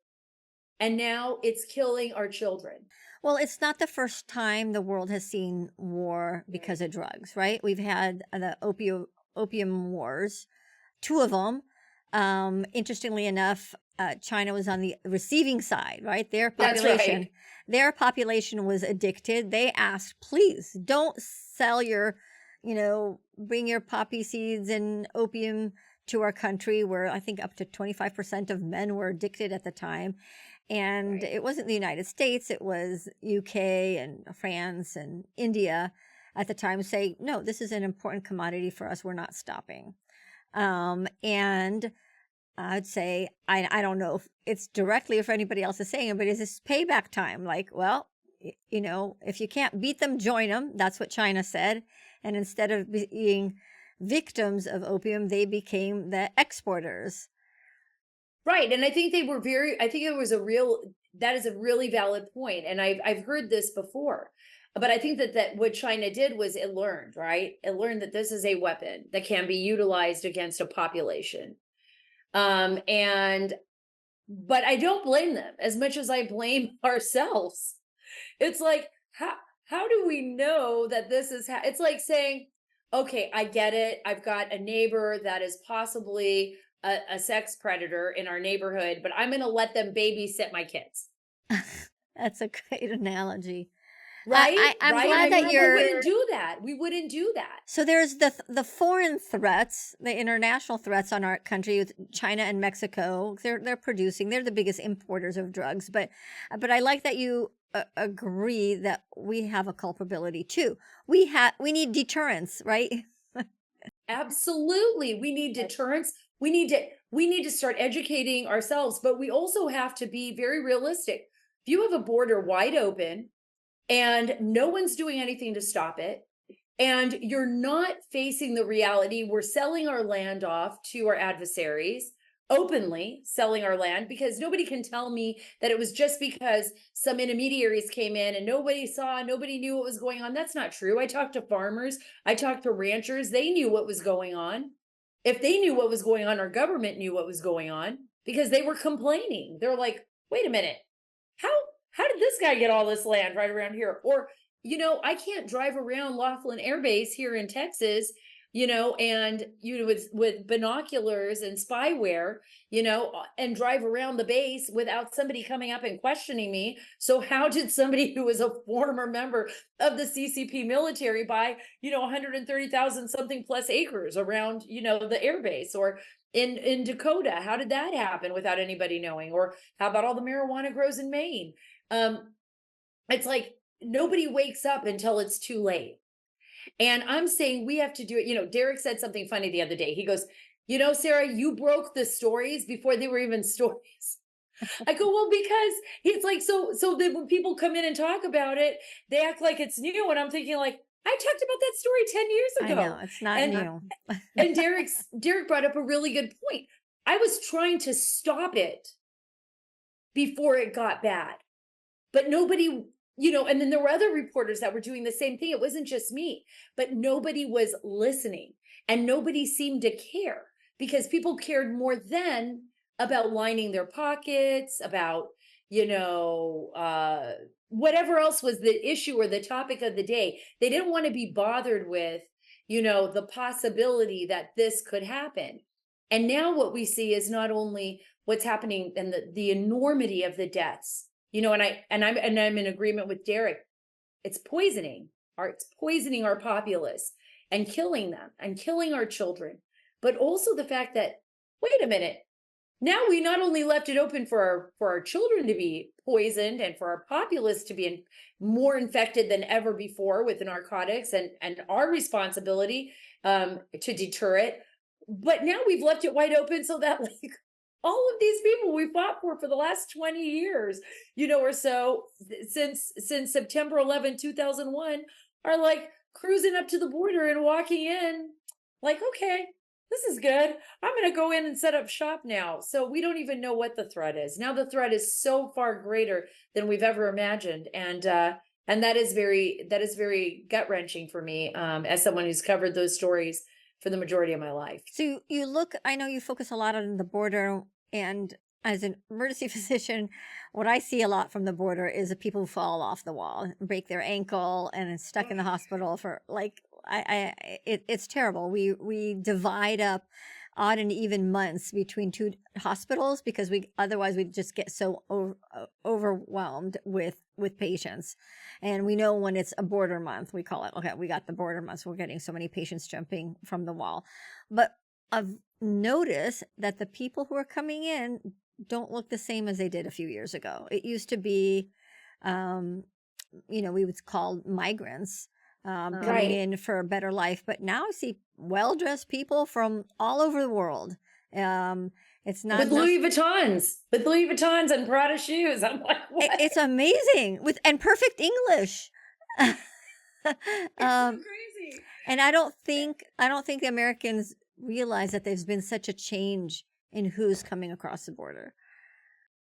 and now it's killing our children. Well, it's not the first time the world has seen war because of drugs, right? We've had the opium wars, two of them. Interestingly enough, China was on the receiving side, right? That's right. Their population was addicted. They asked, please don't sell your, bring your poppy seeds and opium to our country, where I think up to 25% of men were addicted at the time. And Right. it wasn't the United States, it was UK and France and India at the time say, no, this is an important commodity for us. We're not stopping. And I'd say, I don't know if it's directly if anybody else is saying it, but is this payback time? Like, well, if you can't beat them, join them. That's what China said. And instead of being victims of opium, they became the exporters. Right. And I think I think that is a really valid point. And I've heard this before. But I think that what China did was it learned, right? It learned that this is a weapon that can be utilized against a population. And but I don't blame them as much as I blame ourselves. It's like, how do we know that this is it's like saying, okay, I get it. I've got a neighbor that is possibly a sex predator in our neighborhood, but I'm going to let them babysit my kids. That's a great analogy. Right? I'm Right? glad that We you're. wouldn't do that. We wouldn't do that. So there's the foreign threats, the international threats on our country with China and Mexico. They're producing. They're the biggest importers of drugs. But I like that you agree that we have a culpability too. We need deterrence, right? Absolutely. We need deterrence. We need to start educating ourselves, but we also have to be very realistic. If you have a border wide open and no one's doing anything to stop it, and you're not facing the reality, we're selling our land off to our adversaries, openly selling our land, because nobody can tell me that it was just because some intermediaries came in and nobody knew what was going on. That's not true. I talked to farmers, I talked to ranchers, they knew what was going on. If they knew what was going on, our government knew what was going on, because they were complaining. They're like, wait a minute, how how did this guy get all this land right around here? Or, I can't drive around Laughlin Air Base here in Texas, and with binoculars and spyware, and drive around the base without somebody coming up and questioning me. So how did somebody who was a former member of the CCP military buy, 130,000 something plus acres around, the air base? Or in Dakota, how did that happen without anybody knowing? Or how about all the marijuana grows in Maine? It's like nobody wakes up until it's too late. And I'm saying we have to do it. Derek said something funny the other day. He goes, Sarah, you broke the stories before they were even stories. I go, well, because he's like, so that when people come in and talk about it, they act like it's new. And I'm thinking, like, I talked about that story 10 years ago. I know, it's not new. And Derek brought up a really good point. I was trying to stop it before it got bad. But nobody, and then there were other reporters that were doing the same thing. It wasn't just me, but nobody was listening, and nobody seemed to care, because people cared more then about lining their pockets, about, whatever else was the issue or the topic of the day. They didn't want to be bothered with, the possibility that this could happen. And now what we see is not only what's happening and the enormity of the deaths, I'm in agreement with Derek. It's poisoning our populace and killing them and killing our children. But also the fact that, wait a minute, now we not only left it open for our children to be poisoned and for our populace to be more infected than ever before with the narcotics, and our responsibility to deter it. But now we've left it wide open so that, like, all of these people we fought for the last 20 years, or so, since September 11, 2001, are like cruising up to the border and walking in like, okay, this is good. I'm going to go in and set up shop now. So we don't even know what the threat is. Now the threat is so far greater than we've ever imagined. And that is very gut wrenching for me, as someone who's covered those stories for the majority of my life. So I know you focus a lot on the border, and as an emergency physician, what I see a lot from the border is the people who fall off the wall, break their ankle, and is stuck in the hospital for like it's terrible. We divide up odd and even months between two hospitals because we otherwise we'd just get so overwhelmed with patients. And we know when it's a border month, we call it, okay, we got the border month, so we're getting so many patients jumping from the wall. But I've noticed that the people who are coming in don't look the same as they did a few years ago. It used to be, we would call migrants coming Right. in for a better life. But now I see well-dressed people from all over the world. It's not With Louis Vuittons and Prada shoes. I'm like, what? it's amazing and perfect English. It's so crazy. And I don't think the Americans realize that there's been such a change in who's coming across the border.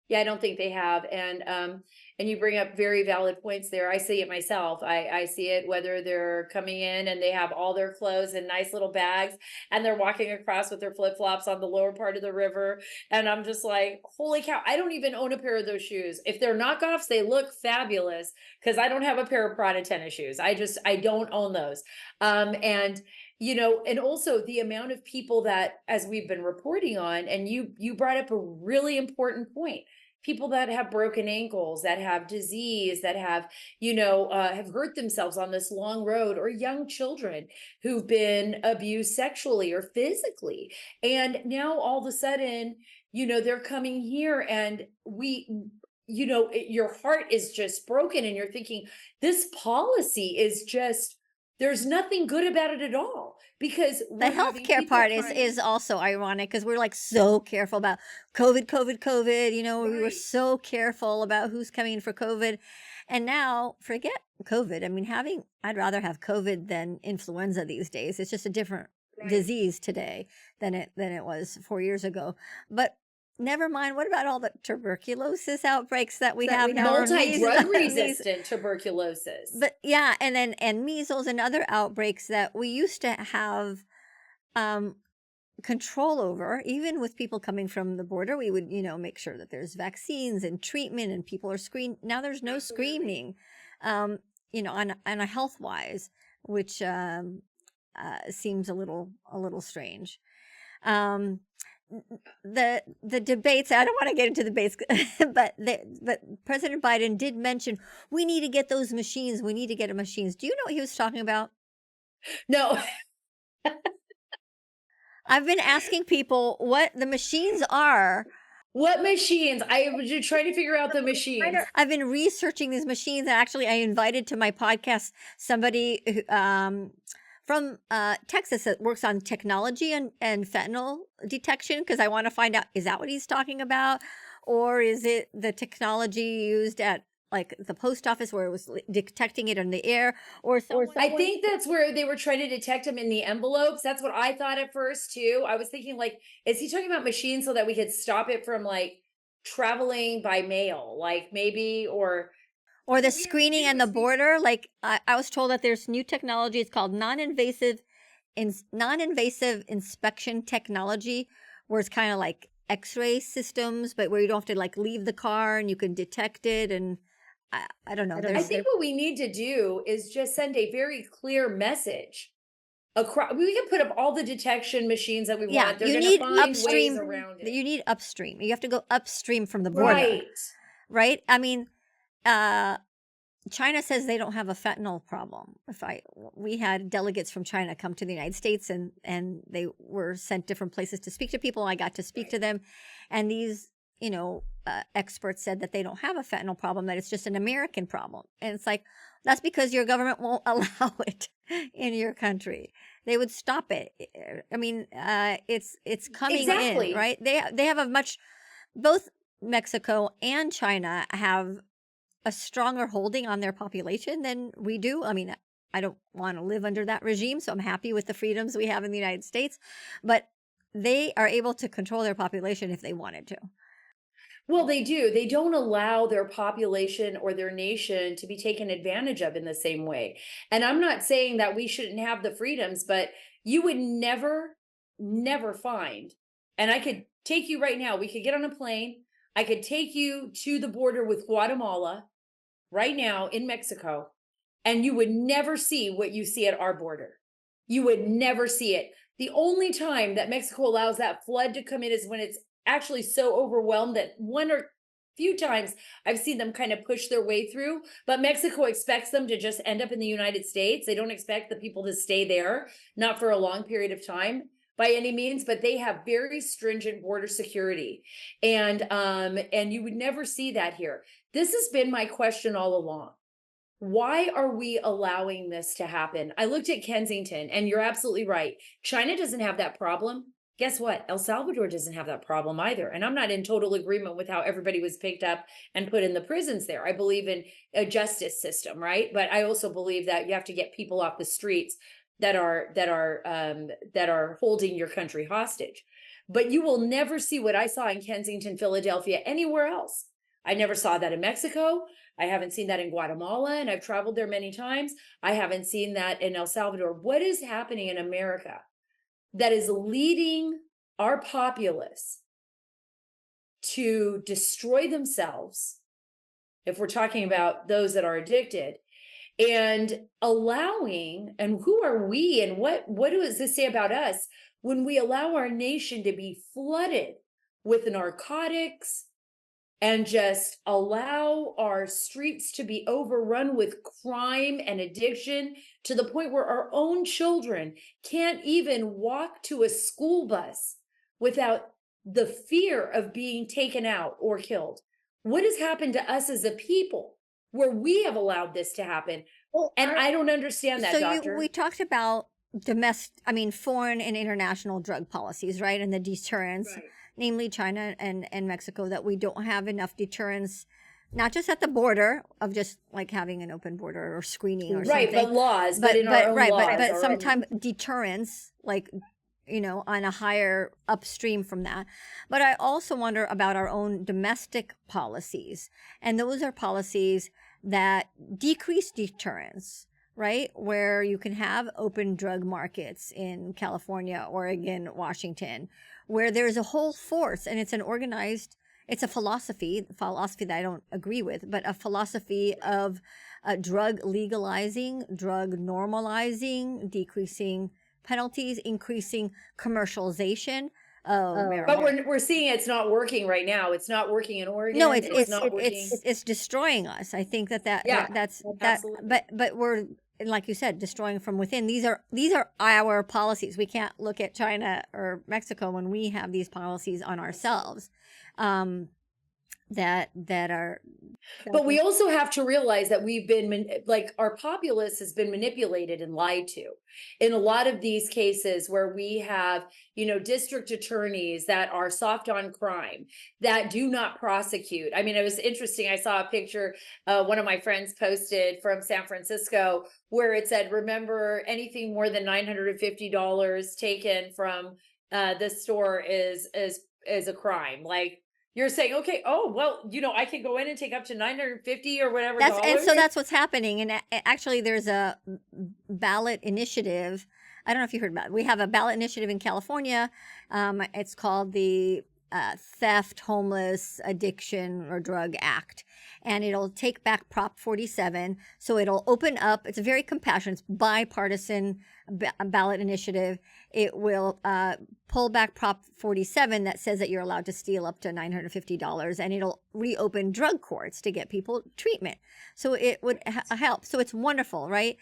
Yeah, I don't think they have. And you bring up very valid points there. I see it myself. I see it whether they're coming in and they have all their clothes in nice little bags and they're walking across with their flip-flops on the lower part of the river. And I'm just like, holy cow, I don't even own a pair of those shoes. If they're knockoffs, they look fabulous because I don't have a pair of Prada tennis shoes. I don't own those. And also the amount of people that, as we've been reporting on, and you brought up a really important point, people that have broken ankles, that have disease, that have hurt themselves on this long road, or young children who've been abused sexually or physically. And now all of a sudden, they're coming here and your heart is just broken and you're thinking, this policy is just, there's nothing good about it at all, because the healthcare part is also ironic because we're like so careful about COVID. We were so careful about who's coming in for COVID, and now forget COVID. I mean, I'd rather have COVID than influenza these days. It's just a different disease today than it was 4 years ago. But never mind. What about all the tuberculosis outbreaks that we have now? Multi-drug resistant tuberculosis. But yeah, and measles and other outbreaks that we used to have control over. Even with people coming from the border, we would make sure that there's vaccines and treatment and people are screened. Now there's no screening, on a health wise, which seems a little strange. The debates, I don't want to get into debates, but President Biden did mention we need to get those machines. We need to get machines. Do you know what he was talking about? No. I've been asking people what the machines are. What machines? I was just trying to figure out the machines. I've been researching these machines, and actually I invited to my podcast somebody who, from Texas that works on technology and fentanyl detection, because I want to find out, is that what he's talking about? Or is it the technology used at like the post office where it was detecting it in the air? Or I think that's where they were trying to detect them in the envelopes. That's what I thought at first too. I was thinking, like, is he talking about machines so that we could stop it from like traveling by mail? Like maybe, or the screening and the border. Like I was told that there's new technology. It's called non-invasive inspection technology, where it's kind of like X-ray systems, but where you don't have to like leave the car and you can detect it. And I don't know. I think what we need to do is just send a very clear message across. We can put up all the detection machines that we want. They're you need upstream. Around it. You need upstream. You have to go upstream from the border. Right. I mean, China says they don't have a fentanyl problem. We had delegates from China come to the United States, and they were sent different places to speak to people. I got to speak to them, and these experts said that they don't have a fentanyl problem, that it's just an American problem. And it's like, that's because your government won't allow it in your country. They would stop it. I mean, it's coming in, right? They have both Mexico and China have a stronger holding on their population than we do. I mean, I don't want to live under that regime, so I'm happy with the freedoms we have in the United States, but they are able to control their population if they wanted to. Well, they do. They don't allow their population or their nation to be taken advantage of in the same way. And I'm not saying that we shouldn't have the freedoms, but you would never find, and I could take you right now, we could get on a plane, I could take you to the border with Guatemala right now in Mexico, and you would never see what you see at our border. You would never see it. The only time that Mexico allows that flood to come in is when it's actually so overwhelmed that one or few times I've seen them kind of push their way through, but Mexico expects them to just end up in the United States. They don't expect the people to stay there, not for a long period of time by any means, but they have very stringent border security. And you would never see that here. This has been my question all along. Why are we allowing this to happen? I looked at Kensington, and you're absolutely right. China doesn't have that problem. Guess what? El Salvador doesn't have that problem either. And I'm not in total agreement with how everybody was picked up and put in the prisons there. I believe in a justice system, right? But I also believe that you have to get people off the streets that are holding your country hostage. But you will never see what I saw in Kensington, Philadelphia, anywhere else. I never saw that in Mexico. I haven't seen that in Guatemala, and I've traveled there many times. I haven't seen that in El Salvador. What is happening in America that is leading our populace to destroy themselves, if we're talking about those that are addicted, and allowing, and who are we, and what does this say about us when we allow our nation to be flooded with narcotics, and just allow our streets to be overrun with crime and addiction to the point where our own children can't even walk to a school bus without the fear of being taken out or killed? What has happened to us as a people where we have allowed this to happen? Well, And I don't understand that, doctor. we talked about foreign and international drug policies, right? And the deterrence. Right. Namely China and Mexico, that we don't have enough deterrence, not just at the border of just like having an open border or screening or right, something. but laws, but in our own right, laws. but sometimes deterrence, like, you know, on a higher upstream from that. But I also wonder about our own domestic policies. And those are policies that decrease deterrence, right? Where you can have open drug markets in California, Oregon, Washington, where there's a whole force, and it's it's a philosophy that I don't agree with, but a philosophy of drug legalizing, drug normalizing, decreasing penalties, increasing commercialization of marijuana. But we're seeing it's not working right now. It's not working in Oregon. No, it's destroying us. I think that's absolutely. But we're, like you said, destroying from within. These are our policies. We can't look at China or Mexico when we have these policies on ourselves. But we also have to realize that we've been our populace has been manipulated and lied to in a lot of these cases where we have, district attorneys that are soft on crime, that do not prosecute. I mean, it was interesting. I saw a picture one of my friends posted from San Francisco where it said, remember, anything more than $950 taken from the store is a crime. Like, you're saying, okay, oh, well, I can go in and take up to $950 or whatever. And so that's what's happening. And actually, there's a ballot initiative. I don't know if you heard about it. We have a ballot initiative in California. It's called the Theft, Homeless, Addiction, or Drug Act. And it'll take back Prop 47. So it'll open up. It's a very compassionate, bipartisan ballot initiative. It will pull back Prop 47 that says that you're allowed to steal up to $950, and it'll reopen drug courts to get people treatment. So it would help. So it's wonderful, right?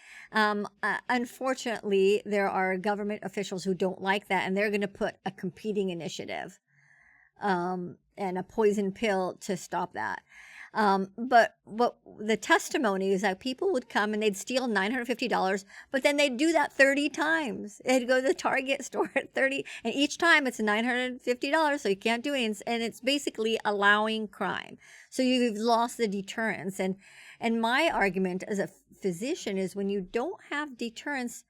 Unfortunately, there are government officials who don't like that, and they're going to put a competing initiative and a poison pill to stop that. But the testimony is that people would come and they'd steal $950, but then they'd do that 30 times. They'd go to the Target store at 30, and each time it's $950, so you can't do it. And it's basically allowing crime. So you've lost the deterrence. And my argument as a physician is when you don't have deterrence,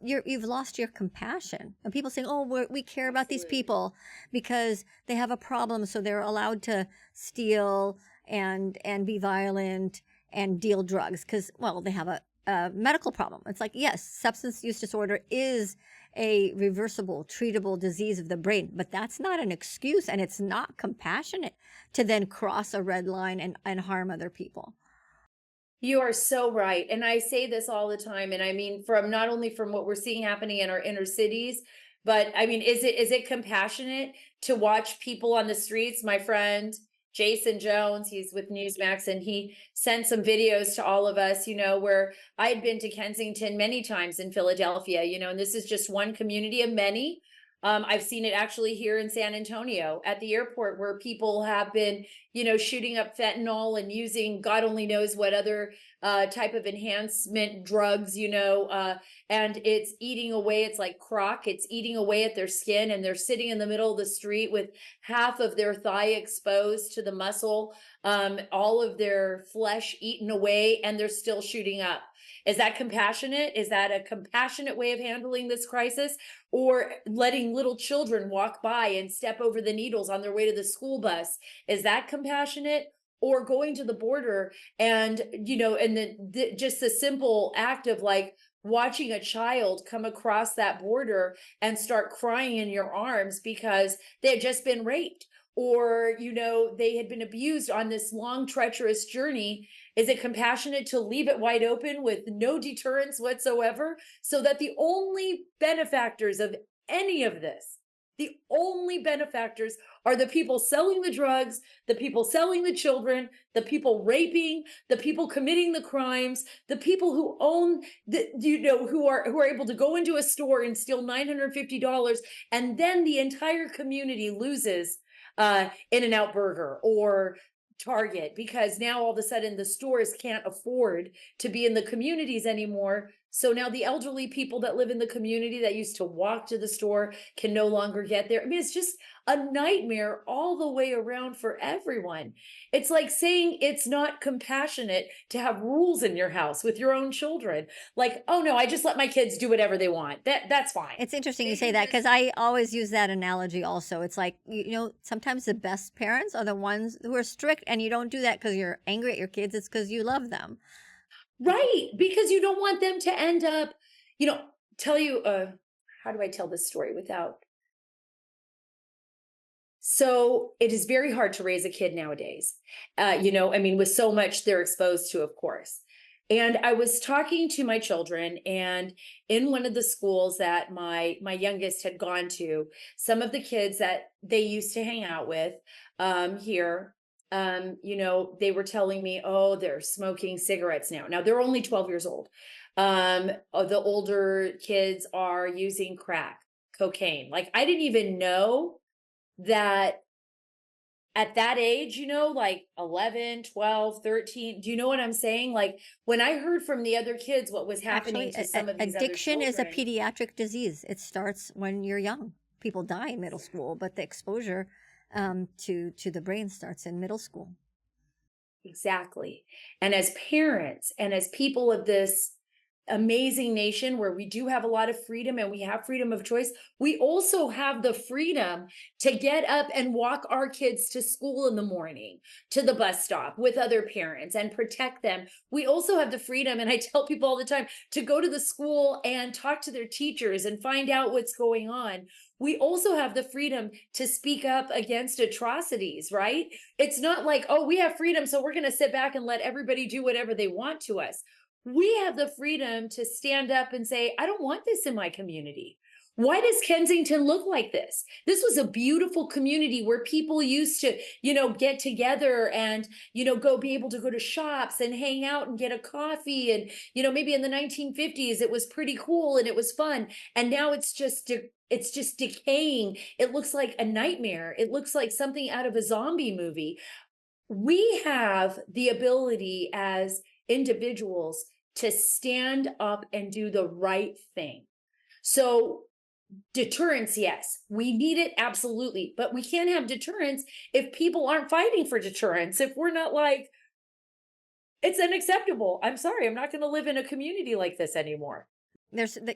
you've lost your compassion. And people saying, oh, we care about these people because they have a problem, so they're allowed to steal and be violent and deal drugs because, well, they have a medical problem. It's like, yes, substance use disorder is a reversible, treatable disease of the brain, but that's not an excuse, and it's not compassionate to then cross a red line and harm other people. You are so right. And I say this all the time. And I mean, from not only from what we're seeing happening in our inner cities, but I mean, is it compassionate to watch people on the streets? My friend Jason Jones, he's with Newsmax, and he sent some videos to all of us, where I had been to Kensington many times in Philadelphia, and this is just one community of many. I've seen it actually here in San Antonio at the airport, where people have been, shooting up fentanyl and using God only knows what other type of enhancement drugs, and it's eating away. It's like crock. It's eating away at their skin, and they're sitting in the middle of the street with half of their thigh exposed to the muscle, all of their flesh eaten away, and they're still shooting up. Is that compassionate? Is that a compassionate way of handling this crisis? Or letting little children walk by and step over the needles on their way to the school bus? Is that compassionate? Or going to the border and, and just the simple act of like watching a child come across that border and start crying in your arms because they had just been raped, or, they had been abused on this long, treacherous journey. Is it compassionate to leave it wide open with no deterrence whatsoever, so that the only benefactors of any of this, the only benefactors are the people selling the drugs, the people selling the children, the people raping, the people committing the crimes, the people who own the, who are able to go into a store and steal $950, and then the entire community loses In-N-Out Burger or Target, because now all of a sudden the stores can't afford to be in the communities anymore. So now the elderly people that live in the community that used to walk to the store can no longer get there. I mean, it's just a nightmare all the way around for everyone. It's like saying it's not compassionate to have rules in your house with your own children. Like, oh no, I just let my kids do whatever they want. That's fine. It's interesting you say that, because I always use that analogy also. It's like, sometimes the best parents are the ones who are strict, and you don't do that because you're angry at your kids. It's because you love them. Right. Because you don't want them to end up, tell you, how do I tell this story without? So it is very hard to raise a kid nowadays. With so much they're exposed to, of course. And I was talking to my children, and in one of the schools that my youngest had gone to, some of the kids that they used to hang out with here, they were telling me, oh, they're smoking cigarettes now. Now they're only 12 years old. The older kids are using crack, cocaine. Like, I didn't even know that at that age, like 11, 12, 13. Do you know what I'm saying? Like, when I heard from the other kids what was happening Actually, to some of these addiction other is a children. pediatric disease. It starts when you're young. People die in middle school, but the exposure to the brain starts in middle school. Exactly. And as parents and as people of this amazing nation where we do have a lot of freedom and we have freedom of choice, we also have the freedom to get up and walk our kids to school in the morning, to the bus stop with other parents, and protect them. We also have the freedom, and I tell people all the time, to go to the school and talk to their teachers and find out what's going on. We also have the freedom to speak up against atrocities, right? It's not like, oh, we have freedom, so we're going to sit back and let everybody do whatever they want to us. We have the freedom to stand up and say, I don't want this in my community. Why does Kensington look like this? This was a beautiful community where people used to, get together and, go be able to go to shops and hang out and get a coffee. And, maybe in the 1950s, it was pretty cool and it was fun. And now it's just decaying. It looks like a nightmare. It looks like something out of a zombie movie. We have the ability as individuals to stand up and do the right thing. So deterrence, yes, we need it, absolutely. But we can't have deterrence if people aren't fighting for deterrence. If we're not like, it's unacceptable. I'm sorry, I'm not going to live in a community like this anymore.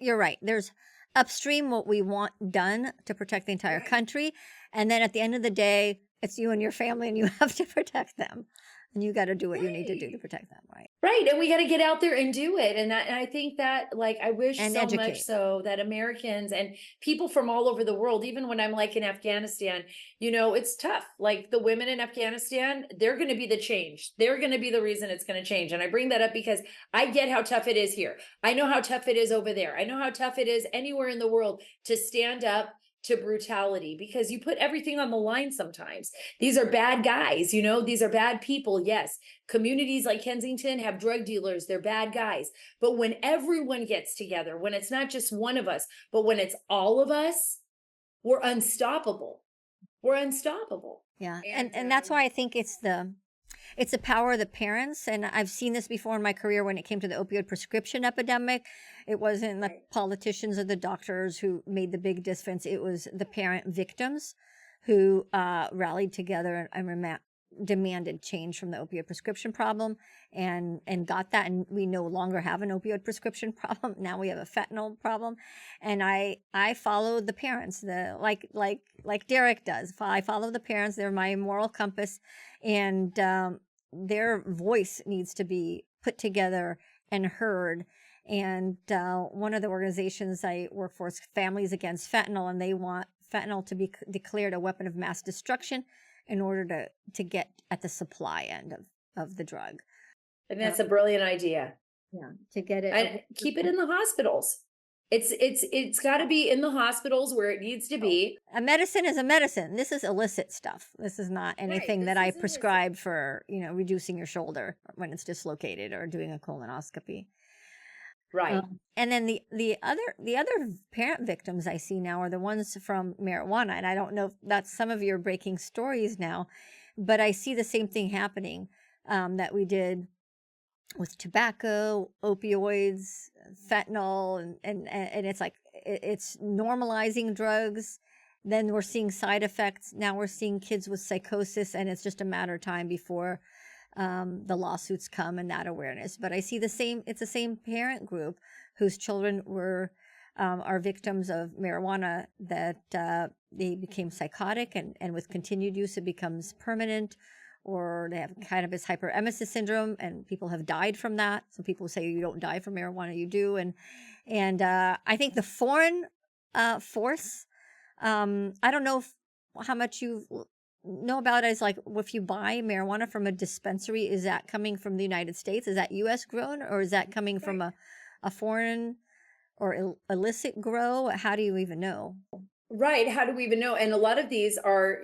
You're right. There's upstream what we want done to protect the entire country. And then at the end of the day, it's you and your family, and you have to protect them. And you got to do what you need to do to protect them, right? Right. And we got to get out there and do it. And I think that, like, I wish And so much educate. so that Americans and people from all over the world, even when I'm like in Afghanistan, it's tough. Like the women in Afghanistan, they're going to be the change. They're going to be the reason it's going to change. And I bring that up because I get how tough it is here. I know how tough it is over there. I know how tough it is anywhere in the world to stand up to brutality, because you put everything on the line sometimes. These are bad guys, these are bad people. Yes, communities like Kensington have drug dealers, they're bad guys. But when everyone gets together, when it's not just one of us, but when it's all of us, we're unstoppable. We're unstoppable. Yeah. And that's why I think it's the power of the parents. And I've seen this before in my career when it came to the opioid prescription epidemic. It wasn't the politicians or the doctors who made the big difference. It was the parent victims who rallied together and demanded change from the opioid prescription problem and got that. And we no longer have an opioid prescription problem. Now we have a fentanyl problem. And I follow the parents, like Derek does. I follow the parents. They're my moral compass. And their voice needs to be put together and heard. And one of the organizations I work for is Families Against Fentanyl, and they want fentanyl to be declared a weapon of mass destruction in order to get at the supply end of the drug. And that's a brilliant idea. Yeah, to get it. And keep it in the hospitals. It's got to be in the hospitals where it needs to be. A medicine is a medicine. This is illicit stuff. This is not anything that I prescribe for, reducing your shoulder when it's dislocated or doing a colonoscopy. Right. And then the other parent victims I see now are the ones from marijuana. And I don't know if that's some of your breaking stories now, but I see the same thing happening that we did with tobacco, opioids, fentanyl, and it's like it's normalizing drugs. Then we're seeing side effects. Now we're seeing kids with psychosis, and it's just a matter of time before the lawsuits come and that awareness. But I see it's the same parent group whose children are victims of marijuana, that they became psychotic, and with continued use it becomes permanent, or they have cannabis hyperemesis syndrome, and people have died from that. So people say you don't die from marijuana, you do. And I think the foreign force, I don't know how much you know about it, is like if you buy marijuana from a dispensary, is that coming from the United States? Is that U.S. grown, or is that coming from a foreign or illicit grow? How do you even know? Right. How do we even know? And a lot of these are,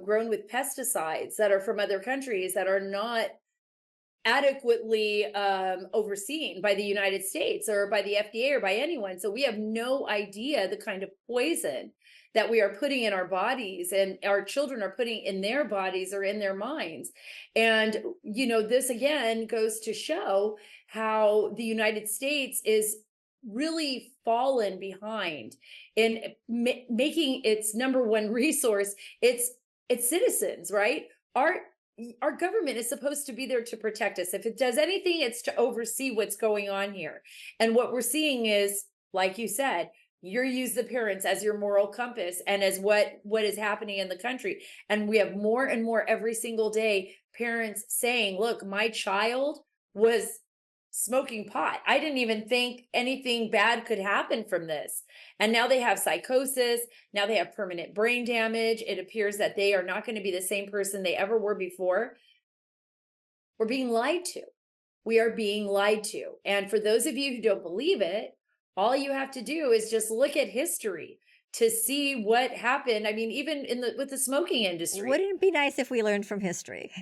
grown with pesticides that are from other countries that are not adequately overseen by the United States or by the FDA or by anyone. So we have no idea the kind of poison that we are putting in our bodies and our children are putting in their bodies or in their minds. And, this again goes to show how the United States is really fallen behind in making its number one resource its citizens, right? Our government is supposed to be there to protect us. If it does anything, it's to oversee what's going on here. And what we're seeing is, like you said, you use the parents as your moral compass and as what is happening in the country. And we have more and more every single day parents saying, look, my child was smoking pot. I didn't even think anything bad could happen from this. And now they have psychosis. Now they have permanent brain damage. It appears that they are not going to be the same person they ever were before. We're being lied to. We are being lied to. And for those of you who don't believe it, all you have to do is just look at history to see what happened. I mean, even with the smoking industry. Wouldn't it be nice if we learned from history?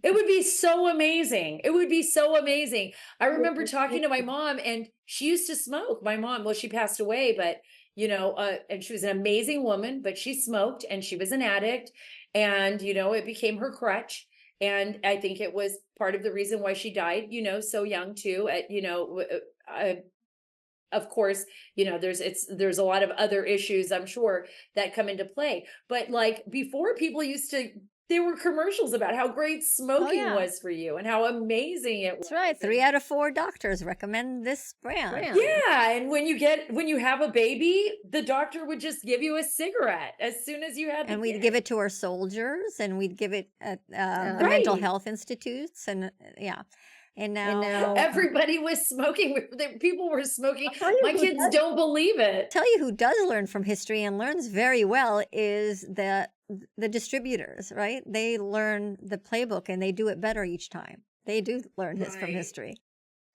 It would be so amazing. It would be so amazing. I remember talking to my mom, and she used to smoke. My mom, well, she passed away, but and she was an amazing woman, but she smoked and she was an addict, and it became her crutch. And I think it was part of the reason why she died, so young too. Of course, there's a lot of other issues, I'm sure, that come into play. But like before, people used to there were commercials about how great Oh, smoking yeah. was for you and how amazing it was. That's right. 3 out of 4 doctors recommend this brand. Yeah, and when you have a baby, the doctor would just give you a cigarette as soon as you had the And we'd kid. give it to our soldiers, and we'd give it at the mental Right. health institutes, and yeah. And now, Everybody was smoking. People were smoking. I'll tell you My who kids does. don't believe it. tell you who does learn from history and learns very well is the distributors, right? They learn the playbook and they do it better each time. They do learn this from Right. history.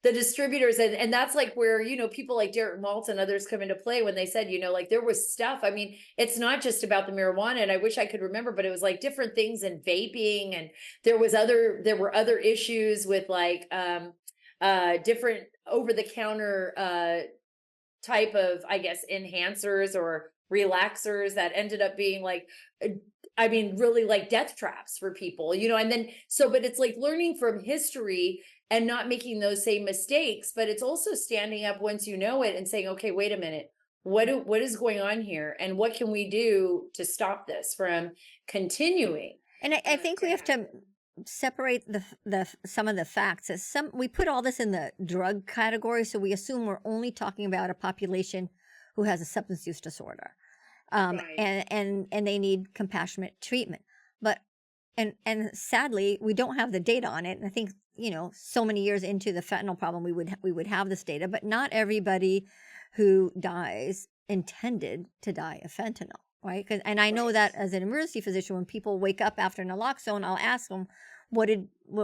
The distributors, and that's like where, people like Derek Maltz and others come into play when they said, like there was stuff. I mean, it's not just about the marijuana, and I wish I could remember, but it was like different things in vaping, and there were other issues with like different over-the-counter type of, I guess, enhancers or relaxers that ended up being like I mean, really like death traps for people, and then but it's like learning from history and not making those same mistakes, but it's also standing up once you know it and saying, okay, wait a minute, what is going on here, and what can we do to stop this from continuing? And I think we have to separate the some of the facts. We put all this in the drug category, so we assume we're only talking about a population who has a substance use disorder, Right. and they need compassionate treatment. But and sadly, we don't have the data on it. And I think so many years into the fentanyl problem, we would have this data, but not everybody who dies intended to die of fentanyl. Right. And I know that as an emergency physician, when people wake up after naloxone, I'll ask them, what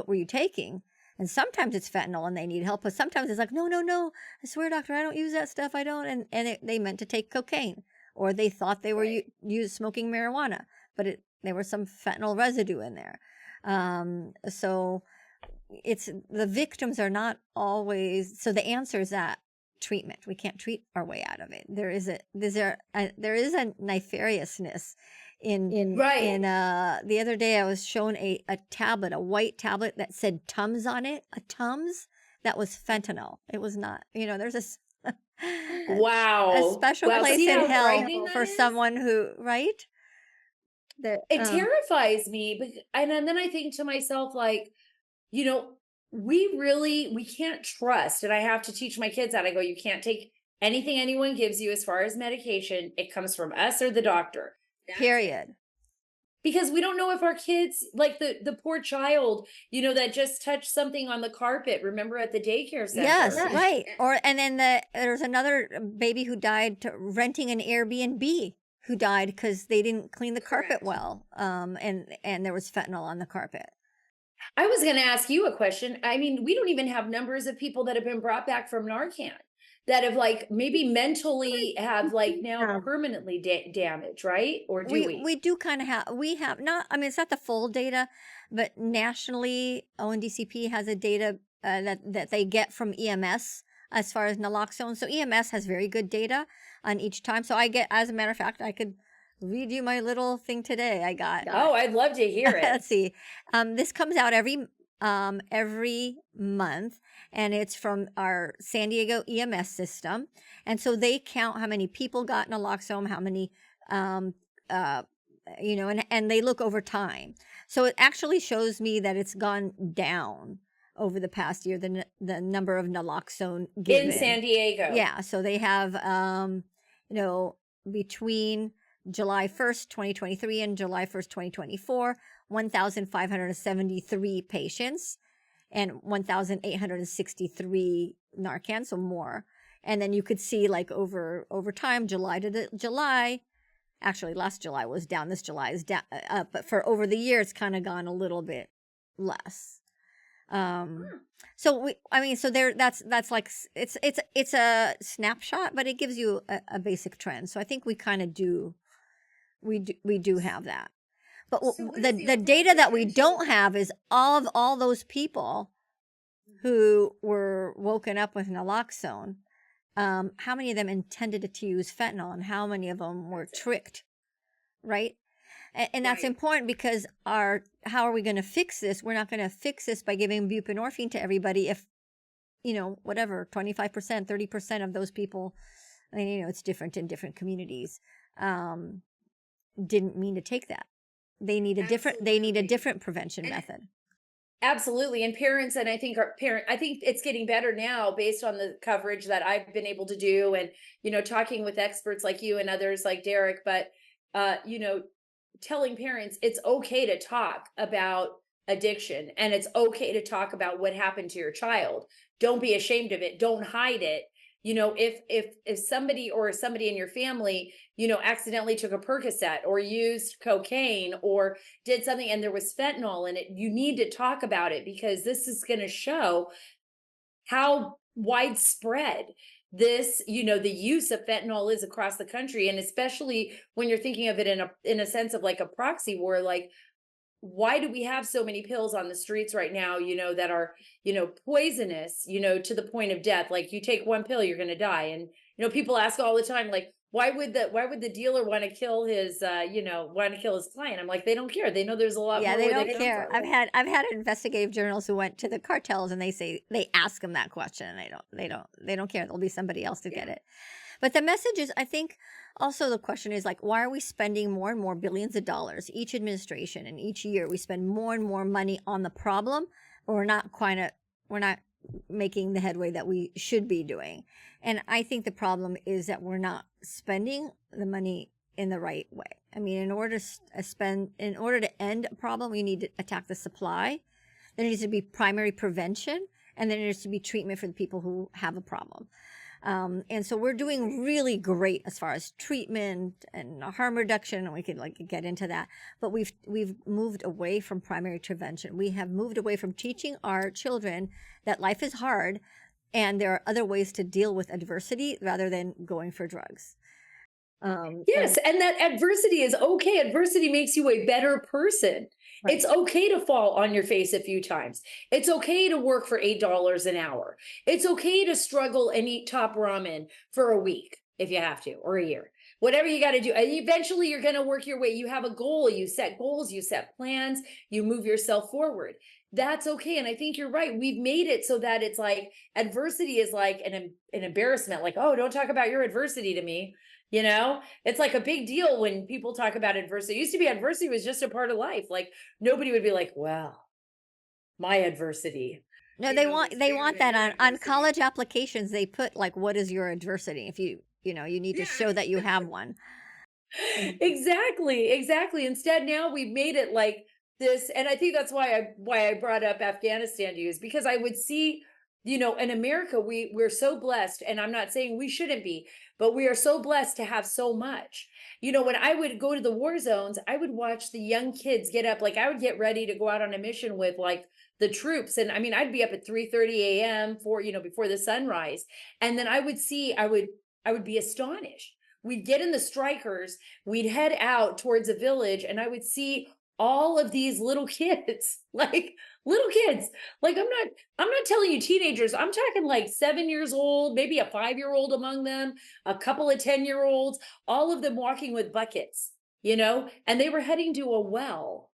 were you taking? And sometimes it's fentanyl and they need help, but sometimes it's like, no, I swear, doctor, I don't use that stuff. I don't. And they meant to take cocaine, or they thought they were smoking marijuana, but there was some fentanyl residue in there. So it's the victims are not always. So the answer is that treatment. We can't treat our way out of it. There is a nefariousness in the other day I was shown a tablet, a white tablet that said Tums on it, a Tums that was fentanyl. It was not. There's a Wow. special Wow, place see in how hell frightening that for is? someone who It terrifies me, and then I think to myself, like, we can't trust, and I have to teach my kids that. I go, you can't take anything anyone gives you as far as medication. It comes from us or the doctor. period. Because we don't know if our kids, like the poor child, that just touched something on the carpet, remember, at the daycare center. Yes, right. And then there's another baby who died renting an Airbnb, who died because they didn't clean the carpet well. And there was fentanyl on the carpet. I was going to ask you a question. I mean, we don't even have numbers of people that have been brought back from Narcan that have like maybe mentally have like now permanently damaged, right? Or do we? We do kind of have, not, I mean, it's not the full data, but nationally, ONDCP has a data that they get from EMS as far as naloxone. So EMS has very good data on each time. So as a matter of fact, I could read you my little thing today I got. Oh, I'd love to hear it. Let's see. This comes out every month, and it's from our San Diego EMS system. And so they count how many people got naloxone, how many, and they look over time. So it actually shows me that it's gone down over the past year, the number of naloxone given. In San Diego. Yeah. So they have, between July 1st, 2023 and July 1st, 2024, 1,573 patients and 1,863 Narcan, so more. And then you could see like over time, July to July, actually last July was down, this July is down, but for over the year, it's kind of gone a little bit less. So that's like, it's a snapshot, but it gives you a basic trend. So I think we kind of we do have that. But so the data that we don't have is of all those people who were woken up with naloxone, how many of them intended to use fentanyl and how many of them were tricked, right? And that's important because how are we going to fix this? We're not going to fix this by giving buprenorphine to everybody if, 25%, 30% of those people, I mean, it's different in different communities, didn't mean to take that. they need a different prevention method. Absolutely. And parents, and I think I think it's getting better now based on the coverage that I've been able to do, and, talking with experts like you and others like Derek, but, telling parents it's okay to talk about addiction, and it's okay to talk about what happened to your child. Don't be ashamed of it. Don't hide it. If somebody in your family, accidentally took a Percocet or used cocaine or did something and there was fentanyl in it, you need to talk about it, because this is going to show how widespread this, the use of fentanyl is across the country. And especially when you're thinking of it in a sense of like a proxy war, like, why do we have so many pills on the streets right now, that are, poisonous, to the point of death? Like, you take one pill, you're going to die. And, people ask all the time, like, why would the dealer want to kill his, client? I'm like, they don't care. They know there's a lot more. Yeah, they don't care. I've had investigative journalists who went to the cartels, and they ask them that question. They don't care. There'll be somebody else to get it. But the message is, I think, also the question is, like, why are we spending more and more billions of dollars each administration, and each year we spend more and more money on the problem, but we're not making the headway that we should be doing. And I think the problem is that we're not spending the money in the right way. I mean, in order to end a problem, we need to attack the supply. There needs to be primary prevention, and then there needs to be treatment for the people who have a problem. And so we're doing really great as far as treatment and harm reduction, and we could get into that. But we've moved away from primary prevention. We have moved away from teaching our children that life is hard and there are other ways to deal with adversity rather than going for drugs. Yes, and that adversity is okay. Adversity makes you a better person. Right. It's okay to fall on your face a few times. It's okay to work for $8 an hour. It's okay to struggle and eat top ramen for a week if you have to, or a year. Whatever you got to do. And eventually you're going to work your way. You have a goal, you set goals, you set plans, you move yourself forward. That's okay. And I think you're right. We've made it so that it's like adversity is like an embarrassment. Like, oh, don't talk about your adversity to me. It's like a big deal when people talk about adversity. It used to be adversity was just a part of life. Like, nobody would be like, well, my adversity. No, they want that on college applications. They put like, what is your adversity? If you need to show that you have one. Exactly. Instead, now we've made it like this. And I think that's why I brought up Afghanistan to you, is because I would see, in America, we're so blessed, and I'm not saying we shouldn't be, but we are so blessed to have so much. When I would go to the war zones, I would watch the young kids get up. Like, I would get ready to go out on a mission with like the troops. And I mean, I'd be up at 3:30 a.m. before the sunrise. And then I would be astonished. We'd get in the strikers, we'd head out towards a village, and I would see all of these little kids, like little kids. Like, I'm not telling you teenagers. I'm talking like 7 years old, maybe a 5-year-old among them, a couple of 10-year-olds, all of them walking with buckets, and they were heading to a well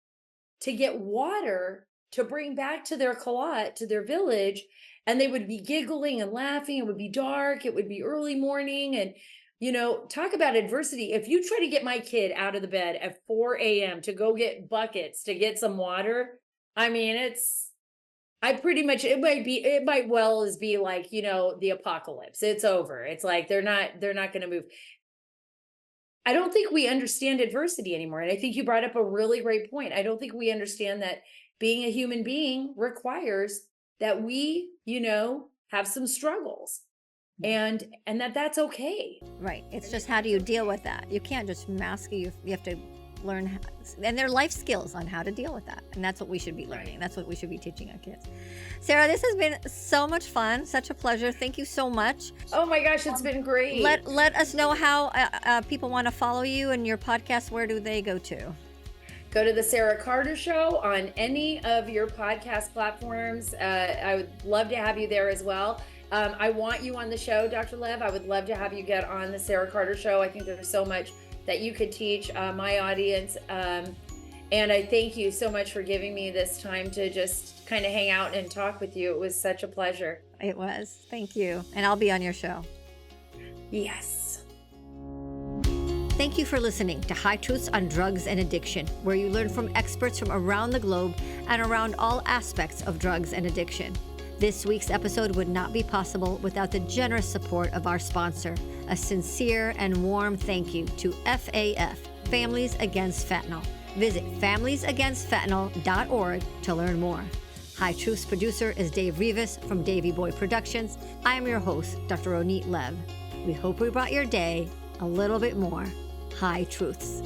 to get water to bring back to their kalat, to their village. And they would be giggling and laughing. It would be dark. It would be early morning. And, talk about adversity. If you try to get my kid out of the bed at 4 a.m. to go get buckets to get some water, I mean, it might well as be like, the apocalypse. It's over. It's like, they're not going to move. I don't think we understand adversity anymore. And I think you brought up a really great point. I don't think we understand that being a human being requires that we, have some struggles, and that's okay. Right. It's just, how do you deal with that? You can't just mask it. You have to learn, and there are life skills on how to deal with that. And that's what we should be learning. That's what we should be teaching our kids. Sara, this has been so much fun. Such a pleasure. Thank you so much. Oh my gosh, it's been great. Let us know how people want to follow you and your podcast. Where do they go to? Go to the Sara Carter Show on any of your podcast platforms. I would love to have you there as well. I want you on the show, Dr. Lev. I would love to have you get on the Sara Carter Show. I think there's so much that you could teach my audience. And I thank you so much for giving me this time to just kind of hang out and talk with you. It was such a pleasure. It was. Thank you. And I'll be on your show. Yes. Thank you for listening to High Truths on Drugs and Addiction, where you learn from experts from around the globe and around all aspects of drugs and addiction. This week's episode would not be possible without the generous support of our sponsor. A sincere and warm thank you to FAF, Families Against Fentanyl. Visit familiesagainstfentanyl.org to learn more. High Truths producer is Dave Rivas from Davey Boy Productions. I am your host, Dr. Ronit Lev. We hope we brought your day a little bit more High Truths.